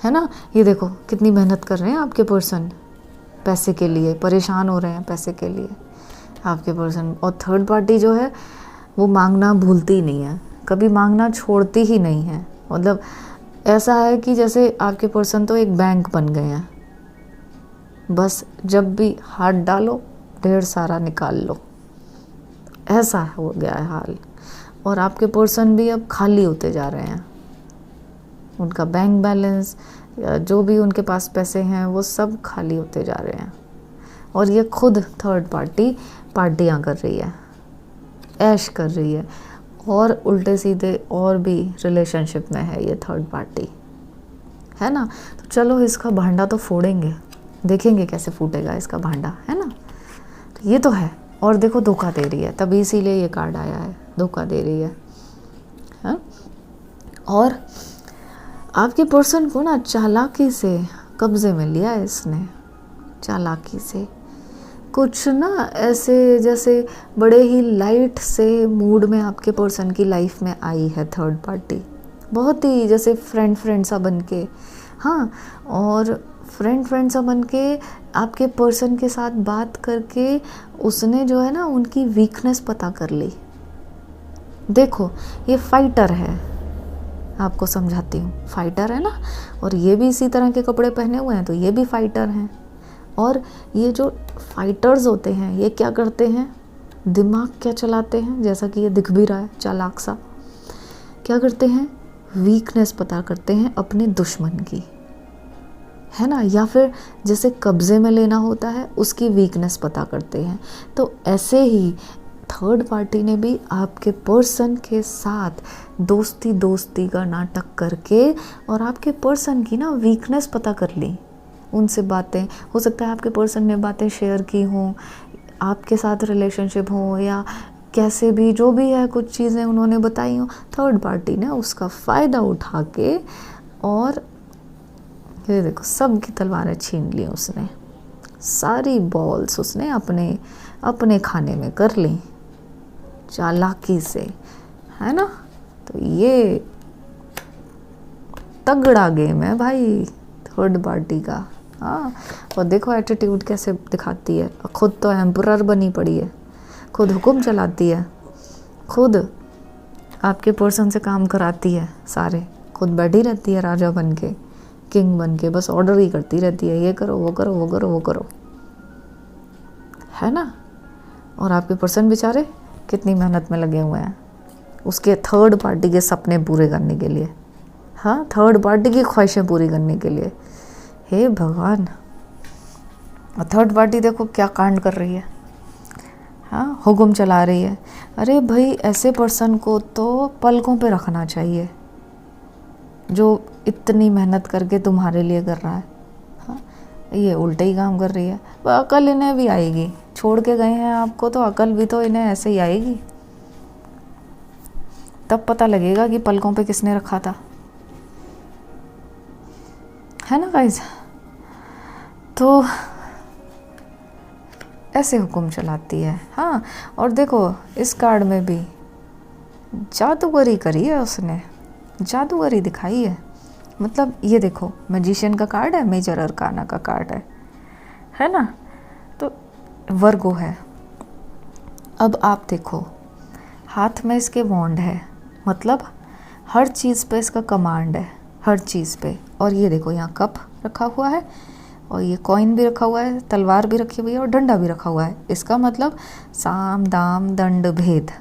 है ना। ये देखो कितनी मेहनत कर रहे हैं आपके पर्सन पैसे के लिए, परेशान हो रहे हैं पैसे के लिए आपके पर्सन। और थर्ड पार्टी जो है वो मांगना भूलती ही नहीं है, कभी मांगना छोड़ती ही नहीं है। मतलब ऐसा है कि जैसे आपके पर्सन तो एक बैंक बन गए हैं, बस जब भी हाथ डालो ढेर सारा निकाल लो, ऐसा हो गया है हाल। और आपके पर्सन भी अब खाली होते जा रहे हैं, उनका बैंक बैलेंस या जो भी उनके पास पैसे हैं वो सब खाली होते जा रहे हैं। और ये खुद थर्ड पार्टी पार्टियां कर रही है, ऐश कर रही है, और उल्टे सीधे और भी रिलेशनशिप में है ये थर्ड पार्टी, है ना। तो चलो इसका भांडा तो फोड़ेंगे, देखेंगे कैसे फूटेगा इसका भांडा, है ना। तो ये तो है। और देखो धोखा दे रही है, तभी इसीलिए ये कार्ड आया है, धोखा दे रही है, हाँ? और आपके पर्सन को ना चालाकी से कब्जे में लिया है इसने, चालाकी से। कुछ ना ऐसे जैसे बड़े ही लाइट से मूड में आपके पर्सन की लाइफ में आई है थर्ड पार्टी, बहुत ही जैसे फ्रेंड सा बन के, हाँ। और फ्रेंड सा बन के आपके पर्सन के साथ बात करके उसने जो है ना उनकी वीकनेस पता कर ली। देखो ये फाइटर है, आपको समझाती हूँ, फाइटर है ना, और ये भी इसी तरह के कपड़े पहने हुए हैं, तो ये भी फाइटर हैं। और ये जो फाइटर्स होते हैं ये क्या करते हैं, दिमाग क्या चलाते हैं, जैसा कि ये दिख भी रहा है चालाक सा, क्या करते हैं, वीकनेस पता करते हैं अपने दुश्मन की, है ना, या फिर जैसे कब्जे में लेना होता है उसकी वीकनेस पता करते हैं। तो ऐसे ही थर्ड पार्टी ने भी आपके पर्सन के साथ दोस्ती का नाटक करके और आपके पर्सन की ना वीकनेस पता कर ली। उनसे बातें, हो सकता है आपके पर्सन ने बातें शेयर की हों, आपके साथ रिलेशनशिप हो, या कैसे भी जो भी है कुछ चीज़ें उन्होंने बताई हों, थर्ड पार्टी ने उसका फ़ायदा उठा के और ये देखो सब की तलवारें छीन ली उसने, सारी बॉल्स उसने अपने खाने में कर ली चालाकी से, है ना। तो ये तगड़ा गेम है भाई थर्ड पार्टी का, हाँ। और देखो एटीट्यूड कैसे दिखाती है, खुद तो एम्परर बनी पड़ी है, खुद हुक्म चलाती है, खुद आपके पर्सन से काम कराती है सारे, खुद बैठी रहती है राजा बन के, किंग बन के, बस ऑर्डर ही करती रहती है, ये करो वो करो वो करो वो करो, है ना। और आपके पर्सन बेचारे कितनी मेहनत में लगे हुए हैं उसके थर्ड पार्टी के सपने पूरे करने के लिए, हाँ, थर्ड पार्टी की ख्वाहिशें पूरी करने के लिए। हे भगवान। और थर्ड पार्टी देखो क्या कांड कर रही है, हाँ, हुक्म चला रही है। अरे भाई ऐसे पर्सन को तो पलकों पे रखना चाहिए जो इतनी मेहनत करके तुम्हारे लिए कर रहा है, हाँ। ये उल्टे ही काम कर रही है। अकल इन्हें भी आएगी, छोड़ के गए हैं आपको तो अकल भी तो इन्हें ऐसे ही आएगी, तब पता लगेगा कि पलकों पे किसने रखा था, है ना गाइस। तो ऐसे हुक्म चलाती है, हाँ। और देखो इस कार्ड में भी जादूगरी करी है उसने, जादूगरी दिखाई है। मतलब ये देखो मैजिशियन का कार्ड है, मेजर अरकाना का कार्ड है ना। तो वर्गो है। अब आप देखो हाथ में इसके वॉन्ड है, मतलब हर चीज़ पे इसका कमांड है, हर चीज़ पे। और ये देखो यहाँ कप रखा हुआ है और ये कॉइन भी रखा हुआ है, तलवार भी रखी हुई है और डंडा भी रखा हुआ है। इसका मतलब साम दाम दंड भेद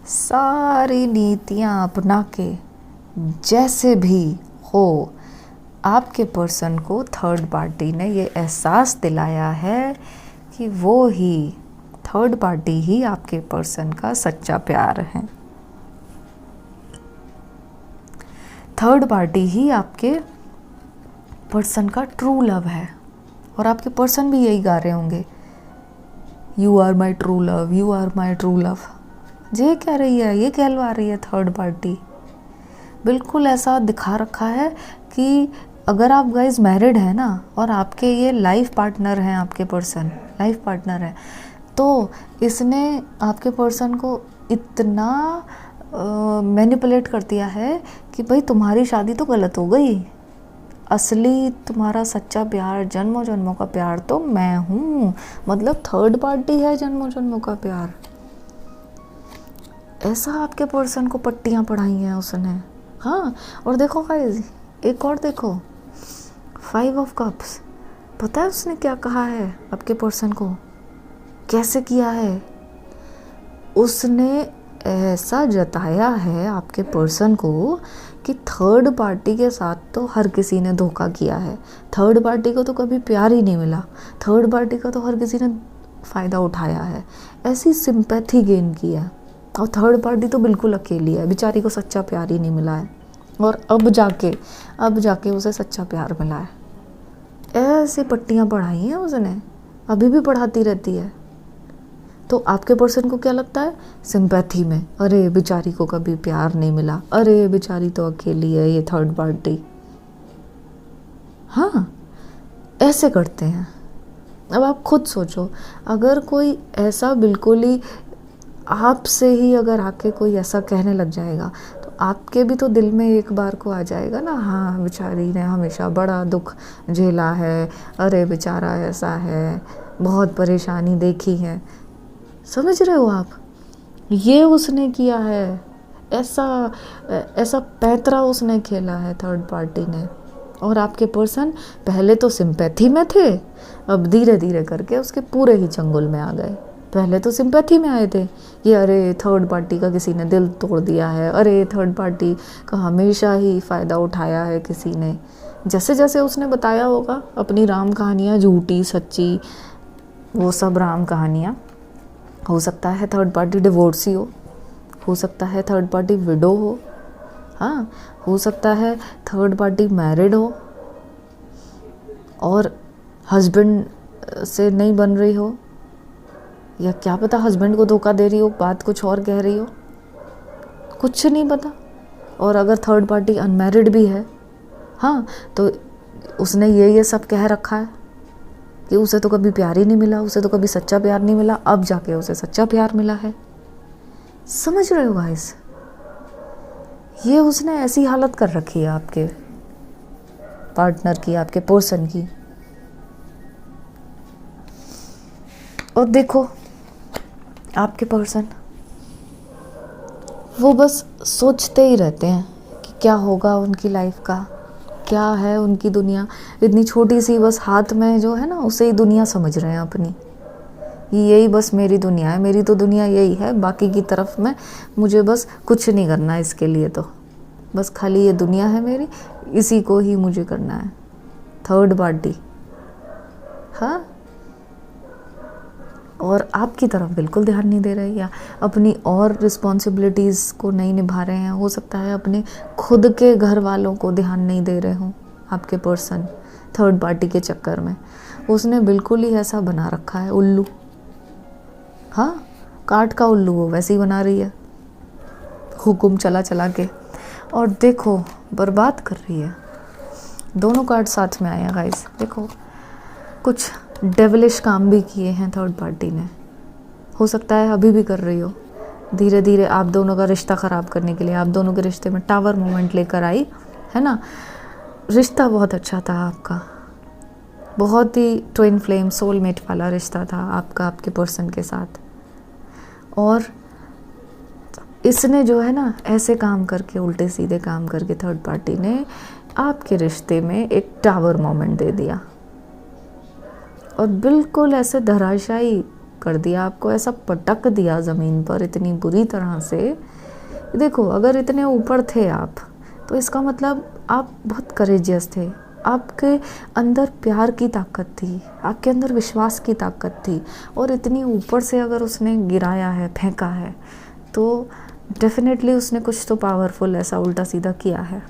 सारी नीतियाँ अपना के जैसे भी हो आपके पर्सन को थर्ड पार्टी ने ये एहसास दिलाया है कि वो ही थर्ड पार्टी ही आपके पर्सन का सच्चा प्यार है, थर्ड पार्टी ही आपके पर्सन का ट्रू लव है। और आपके पर्सन भी यही गा रहे होंगे, you are my true love, you are my true love. ये कह रही है, ये कहलवा रही है थर्ड पार्टी। बिल्कुल ऐसा दिखा रखा है कि अगर आप गाइज मैरिड हैं ना और आपके ये लाइफ पार्टनर हैं, आपके पर्सन लाइफ पार्टनर है, तो इसने आपके पर्सन को इतना मैनिपुलेट कर दिया है कि भाई तुम्हारी शादी तो गलत हो गई, असली तुम्हारा सच्चा प्यार, जन्मों जन्मों का प्यार तो मैं हूँ, मतलब थर्ड पार्टी है जन्मों जन्मों का प्यार। ऐसा आपके पर्सन को पट्टियाँ पढ़ाई हैं उसने, हाँ। और देखो गाइस एक और देखो, 5 ऑफ कप्स। पता है उसने क्या कहा है आपके पर्सन को, कैसे किया है, उसने ऐसा जताया है आपके पर्सन को कि थर्ड पार्टी के साथ तो हर किसी ने धोखा किया है, थर्ड पार्टी को तो कभी प्यार ही नहीं मिला, थर्ड पार्टी का तो हर किसी ने फ़ायदा उठाया है, ऐसी सिंपैथी गेन की है। और थर्ड पार्टी तो बिल्कुल अकेली है, बेचारी को सच्चा प्यार ही नहीं मिला है, और अब जाके उसे सच्चा प्यार मिला है। ऐसी पट्टियाँ पढ़ाई हैं उसने, अभी भी पढ़ाती रहती है। तो आपके पर्सन को क्या लगता है? सिंपैथी में, अरे बेचारी को कभी प्यार नहीं मिला, अरे बेचारी तो अकेली है, ये थर्ड पार्टी। हाँ, ऐसे करते हैं। अब आप खुद सोचो, अगर कोई ऐसा बिल्कुल ही आपसे ही अगर आके कोई ऐसा कहने लग जाएगा तो आपके भी तो दिल में एक बार को आ जाएगा ना, हाँ बेचारी ने हमेशा बड़ा दुख झेला है, अरे बेचारा ऐसा है, बहुत परेशानी देखी है। समझ रहे हो आप? ये उसने किया है, ऐसा ऐसा पैंतरा उसने खेला है थर्ड पार्टी ने। और आपके पर्सन पहले तो सिंपैथी में थे, अब धीरे धीरे करके उसके पूरे ही चंगुल में आ गए। पहले तो सिंपैथी में आए थे, ये अरे थर्ड पार्टी का किसी ने दिल तोड़ दिया है, अरे थर्ड पार्टी का हमेशा ही फ़ायदा उठाया है किसी ने। जैसे जैसे उसने बताया होगा अपनी राम कहानियाँ, झूठी सच्ची वो सब राम कहानियाँ। हो सकता है थर्ड पार्टी डिवोर्सी हो सकता है थर्ड पार्टी विडो हो, हाँ, हो सकता है थर्ड पार्टी मैरिड हो और हस्बैंड से नहीं बन रही हो, या क्या पता हस्बैंड को धोखा दे रही हो, बात कुछ और कह रही हो, कुछ नहीं पता। और अगर थर्ड पार्टी अनमैरिड भी है, हाँ, तो उसने ये सब कह रखा है कि उसे तो कभी प्यार ही नहीं मिला, उसे तो कभी सच्चा प्यार नहीं मिला, अब जाके उसे सच्चा प्यार मिला है। समझ रहे हो गाइस? ये उसने ऐसी हालत कर रखी है आपके पार्टनर की, आपके पर्सन की। और देखो आपके पर्सन वो बस सोचते ही रहते हैं कि क्या होगा उनकी लाइफ का, क्या है उनकी दुनिया। इतनी छोटी सी बस हाथ में जो है ना, उसे ही दुनिया समझ रहे हैं अपनी। यही बस मेरी दुनिया है, मेरी तो दुनिया यही है, बाकी की तरफ में मुझे बस कुछ नहीं करना, इसके लिए तो बस खाली ये दुनिया है मेरी, इसी को ही मुझे करना है। थर्ड पार्टी, हाँ, और आपकी तरफ बिल्कुल ध्यान नहीं दे रहे, या अपनी और रिस्पॉन्सिबिलिटीज़ को नहीं निभा रहे हैं। हो सकता है अपने खुद के घर वालों को ध्यान नहीं दे रहे हों आपके पर्सन, थर्ड पार्टी के चक्कर में। उसने बिल्कुल ही ऐसा बना रखा है, उल्लू, हाँ, काट का उल्लू वो वैसे ही बना रही है, हुक्म चला चला के। और देखो बर्बाद कर रही है। दोनों कार्ड साथ में आए हैं गाइस। देखो कुछ डेविलिश काम भी किए हैं थर्ड पार्टी ने, हो सकता है अभी भी कर रही हो। धीरे धीरे आप दोनों का रिश्ता ख़राब करने के लिए आप दोनों के रिश्ते में टावर मोमेंट लेकर आई है ना। रिश्ता बहुत अच्छा था आपका, बहुत ही ट्विन फ्लेम सोलमेट वाला रिश्ता था आपका आपके पर्सन के साथ। और इसने जो है ना ऐसे काम करके, उल्टे सीधे काम करके थर्ड पार्टी ने आपके रिश्ते में एक टावर मोमेंट दे दिया और बिल्कुल ऐसे धराशायी कर दिया आपको, ऐसा पटक दिया ज़मीन पर इतनी बुरी तरह से। देखो अगर इतने ऊपर थे आप तो इसका मतलब आप बहुत करेजियस थे, आपके अंदर प्यार की ताकत थी, आपके अंदर विश्वास की ताकत थी। और इतनी ऊपर से अगर उसने गिराया है, फेंका है, तो डेफिनेटली उसने कुछ तो पावरफुल ऐसा उल्टा सीधा किया है,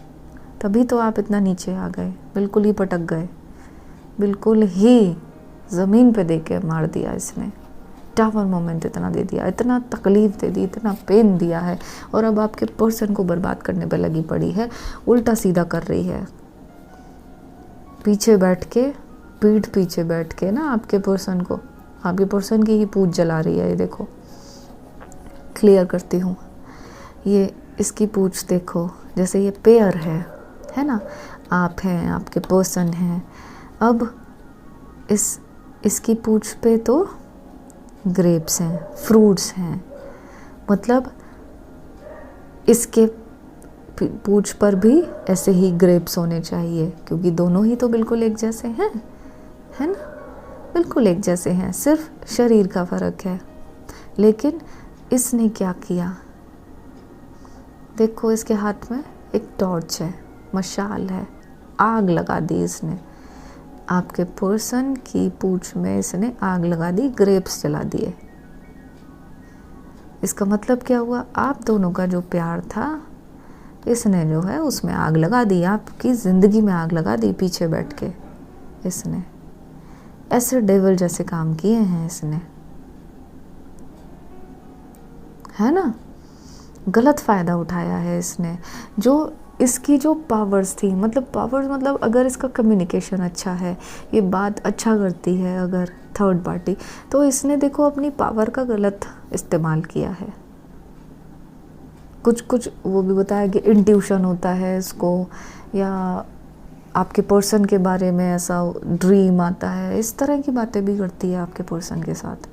तभी तो आप इतना नीचे आ गए, बिल्कुल ही पटक गए, बिल्कुल ही ज़मीन पे दे के मार दिया इसने। टावर मोमेंट इतना दे दिया, इतना तकलीफ़ दे दी, इतना पेन दिया है, और अब आपके पर्सन को बर्बाद करने पे लगी पड़ी है, उल्टा सीधा कर रही है। पीछे बैठ के, पीठ पीछे बैठ के ना आपके पर्सन को, आपके पर्सन की ही पूंछ जला रही है। ये देखो, क्लियर करती हूँ, ये इसकी पूंछ देखो, जैसे ये पेयर है ना, आप हैं, आपके पर्सन हैं। अब इसकी पूंछ पे तो ग्रेप्स हैं, फ्रूट्स हैं, मतलब इसके पूंछ पर भी ऐसे ही ग्रेप्स होने चाहिए, क्योंकि दोनों ही तो बिल्कुल एक जैसे हैं, है ना, बिल्कुल एक जैसे हैं, सिर्फ शरीर का फ़र्क है। लेकिन इसने क्या किया, देखो इसके हाथ में एक टॉर्च है, मशाल है, आग लगा दी इसने, आपके पर्सन की पूंछ में इसने आग लगा दी, ग्रेप्स जला दिए। इसका मतलब क्या हुआ, आप दोनों का जो प्यार था इसने जो है उसमें आग लगा दी, आपकी ज़िंदगी में आग लगा दी पीछे बैठ के। इसने, ऐसे डेविल जैसे काम किए हैं इसने, है ना। गलत फ़ायदा उठाया है इसने। जो इसकी जो पावर्स थी, मतलब पावर्स मतलब अगर इसका कम्युनिकेशन अच्छा है, ये बात अच्छा करती है अगर थर्ड पार्टी, तो इसने देखो अपनी पावर का गलत इस्तेमाल किया है। कुछ कुछ वो भी बताया कि इंट्यूशन होता है इसको, या आपके पर्सन के बारे में ऐसा ड्रीम आता है, इस तरह की बातें भी करती है आपके पर्सन के साथ।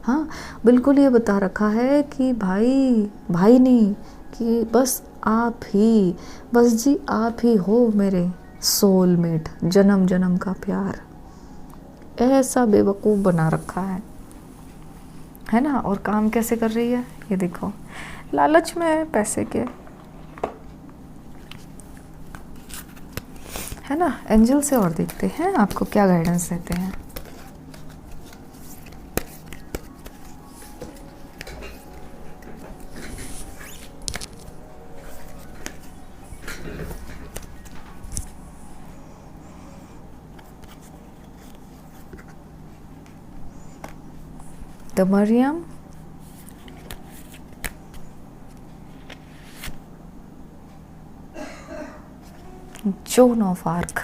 हाँ, बिल्कुल ये बता रखा है कि भाई नहीं, कि बस आप ही, बस जी आप ही हो मेरे सोलमेट, जन्म जन्म का प्यार। ऐसा बेवकूफ़ बना रखा है ना। और काम कैसे कर रही है ये देखो, लालच में है पैसे के, है ना। एंजल से और देखते हैं आपको क्या गाइडेंस देते हैं। The Mariam, Joan of Arc,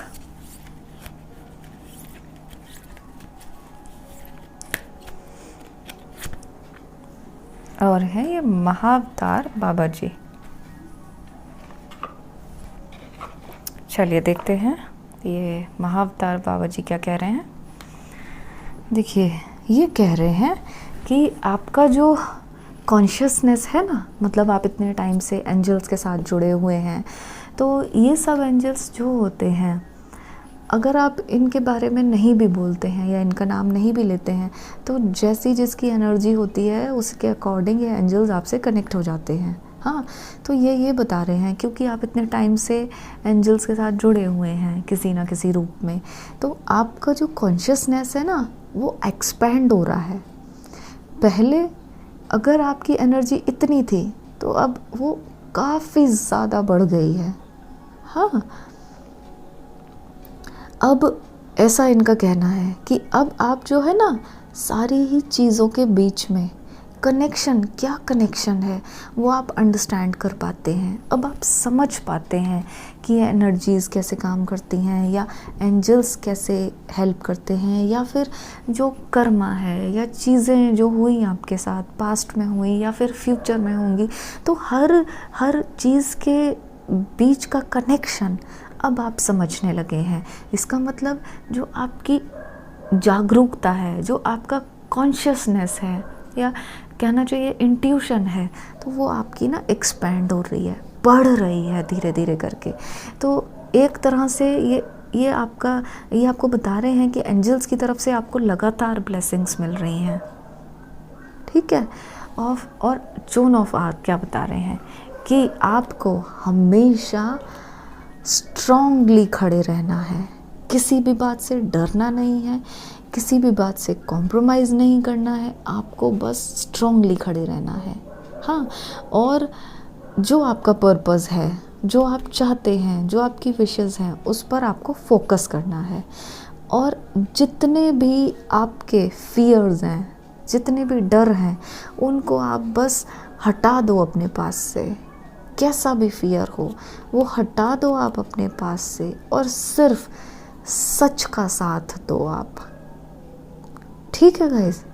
और है ये महाअवतार बाबा जी। चलिए देखते हैं ये महाअवतार बाबा जी क्या कह रहे हैं। देखिए, ये कह रहे हैं कि आपका जो कॉन्शियसनेस है ना, मतलब आप इतने टाइम से एंजल्स के साथ जुड़े हुए हैं, तो ये सब एंजल्स जो होते हैं, अगर आप इनके बारे में नहीं भी बोलते हैं या इनका नाम नहीं भी लेते हैं, तो जैसी जिसकी एनर्जी होती है उसके अकॉर्डिंग ये एंजल्स आपसे कनेक्ट हो जाते हैं। हाँ, तो ये बता रहे हैं क्योंकि आप इतने टाइम से एंजल्स के साथ जुड़े हुए हैं किसी ना किसी रूप में, तो आपका जो कॉन्शियसनेस है ना, वो एक्सपैंड हो रहा है। पहले अगर आपकी एनर्जी इतनी थी, तो अब वो काफ़ी ज़्यादा बढ़ गई है। हाँ, अब ऐसा इनका कहना है कि अब आप जो है ना, सारी ही चीज़ों के बीच में कनेक्शन, क्या कनेक्शन है वो आप अंडरस्टैंड कर पाते हैं। अब आप समझ पाते हैं कि ये एनर्जीज़ कैसे काम करती हैं, या एंजल्स कैसे हेल्प करते हैं, या फिर जो कर्मा है या चीज़ें जो हुई आपके साथ पास्ट में हुई या फिर फ्यूचर में होंगी, तो हर चीज़ के बीच का कनेक्शन अब आप समझने लगे हैं। इसका मतलब जो आपकी जागरूकता है, जो आपका कॉन्शियसनेस है, या कहना चाहिए इंट्यूशन है, तो वो आपकी ना एक्सपैंड हो रही है, बढ़ रही है धीरे धीरे करके। तो एक तरह से ये आपको बता रहे हैं कि एंजल्स की तरफ से आपको लगातार ब्लेसिंग्स मिल रही हैं, ठीक है। और जोन ऑफ आर्क क्या बता रहे हैं कि आपको हमेशा स्ट्रांगली खड़े रहना है, किसी भी बात से डरना नहीं है, किसी भी बात से कॉम्प्रोमाइज़ नहीं करना है, आपको बस स्ट्रांगली खड़े रहना है। हाँ, और जो आपका पर्पस है, जो आप चाहते हैं, जो आपकी विशेस हैं, उस पर आपको फोकस करना है। और जितने भी आपके फियर्स हैं, जितने भी डर हैं, उनको आप बस हटा दो अपने पास से। कैसा भी फियर हो वो हटा दो आप अपने पास से, और सिर्फ सच का साथ दो आप, ठीक है गाइस।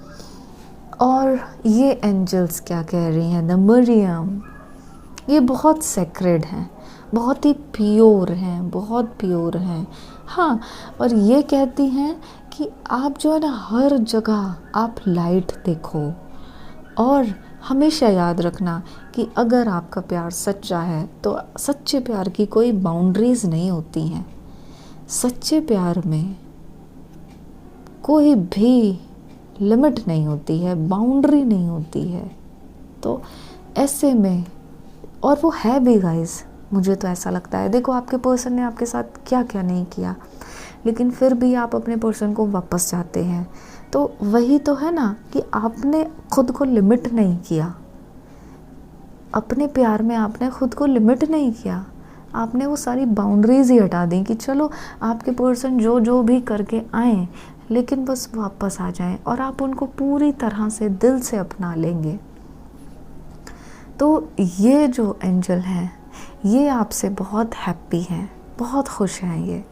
और ये एंजल्स क्या कह रही हैं, द मरियम, ये बहुत सेक्रेड हैं, बहुत ही प्योर हैं, बहुत प्योर हैं। हाँ, और ये कहती हैं कि आप जो है ना, हर जगह आप लाइट देखो, और हमेशा याद रखना कि अगर आपका प्यार सच्चा है, तो सच्चे प्यार की कोई बाउंड्रीज नहीं होती हैं। सच्चे प्यार में कोई भी लिमिट नहीं होती है, बाउंड्री नहीं होती है। तो ऐसे में, और वो है भी गाइस, मुझे तो ऐसा लगता है, देखो आपके पर्सन ने आपके साथ क्या क्या नहीं किया, लेकिन फिर भी आप अपने पर्सन को वापस चाहते हैं। तो वही तो है ना कि आपने खुद को लिमिट नहीं किया, अपने प्यार में आपने खुद को लिमिट नहीं किया, आपने वो सारी बाउंड्रीज ही हटा दी कि चलो आपके पर्सन जो जो भी करके आए लेकिन बस वापस आ जाएं, और आप उनको पूरी तरह से दिल से अपना लेंगे। तो ये जो एंजल हैं ये आपसे बहुत हैप्पी हैं, बहुत खुश हैं ये,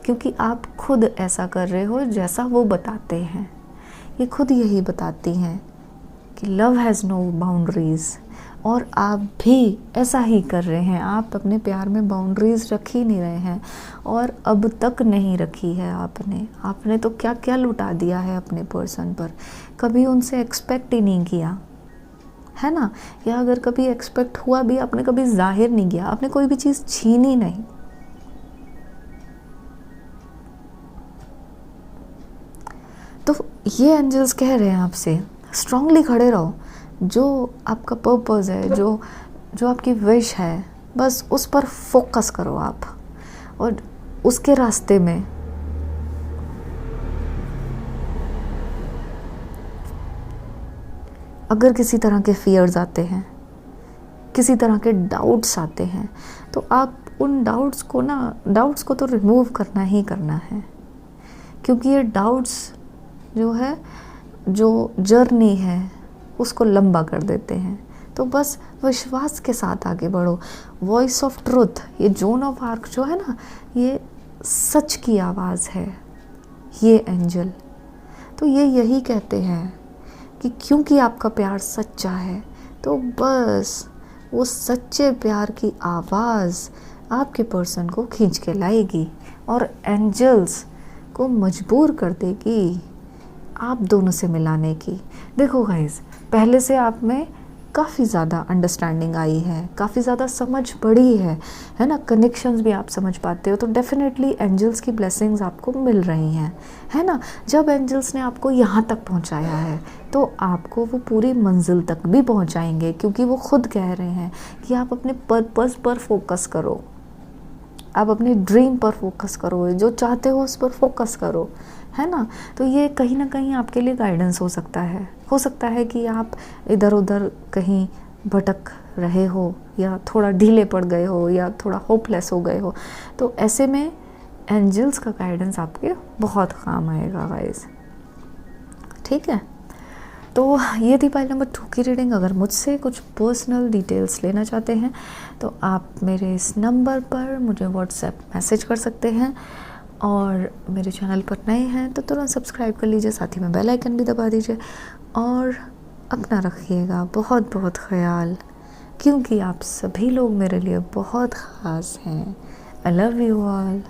क्योंकि आप खुद ऐसा कर रहे हो जैसा वो बताते हैं। ये खुद यही बताती हैं कि लव हैज़ नो बाउंड्रीज़, और आप भी ऐसा ही कर रहे हैं। आप अपने प्यार में बाउंड्रीज़ रख ही नहीं रहे हैं, और अब तक नहीं रखी है आपने तो क्या क्या लुटा दिया है अपने पर्सन पर। कभी उनसे एक्सपेक्ट ही नहीं किया है ना, या अगर कभी एक्सपेक्ट हुआ भी आपने कभी जाहिर नहीं किया, आपने कोई भी चीज़ छीनी नहीं। तो ये एंजल्स कह रहे हैं आपसे स्ट्रांगली खड़े रहो, जो आपका पर्पस है, जो आपकी विश है, बस उस पर फोकस करो आप, और उसके रास्ते में अगर किसी तरह के फियर्स आते हैं, किसी तरह के डाउट्स आते हैं, तो आप उन डाउट्स को तो रिमूव करना ही करना है, क्योंकि ये डाउट्स जो है, जो जर्नी है उसको लंबा कर देते हैं। तो बस विश्वास के साथ आगे बढ़ो। वॉइस ऑफ ट्रुथ, ये जोन ऑफ आर्क जो है ना, ये सच की आवाज़ है ये एंजल। तो ये यही कहते हैं कि क्योंकि आपका प्यार सच्चा है, तो बस वो सच्चे प्यार की आवाज़ आपके पर्सन को खींच के लाएगी और एंजल्स को मजबूर कर देगी आप दोनों से मिलाने की। देखो गाइस, पहले से आप में काफ़ी ज़्यादा अंडरस्टैंडिंग आई है, काफ़ी ज़्यादा समझ बढ़ी है ना, कनेक्शंस भी आप समझ पाते हो, तो डेफिनेटली एंजल्स की ब्लेसिंग्स आपको मिल रही हैं, है ना। जब एंजल्स ने आपको यहाँ तक पहुँचाया है तो आपको वो पूरी मंजिल तक भी पहुँचाएंगे, क्योंकि वो खुद कह रहे हैं कि आप अपने पर्पस पर फोकस करो, आप अपने ड्रीम पर फोकस करो, जो चाहते हो उस पर फोकस करो, है ना। तो ये कहीं ना कहीं आपके लिए गाइडेंस हो सकता है कि आप इधर उधर कहीं भटक रहे हो, या थोड़ा ढीले पड़ गए हो, या थोड़ा होपलेस हो गए हो, तो ऐसे में एंजल्स का गाइडेंस आपके बहुत काम आएगा गाइस, ठीक है। तो ये थी फाइल नंबर 2 की रीडिंग। अगर मुझसे कुछ पर्सनल डिटेल्स लेना चाहते हैं तो आप मेरे इस नंबर पर मुझे व्हाट्सएप मैसेज कर सकते हैं, और मेरे चैनल पर नए हैं तो तुरंत सब्सक्राइब कर लीजिए, साथ ही में बेल आइकन भी दबा दीजिए, और अपना रखिएगा बहुत बहुत ख्याल, क्योंकि आप सभी लोग मेरे लिए बहुत ख़ास हैं। I love you all.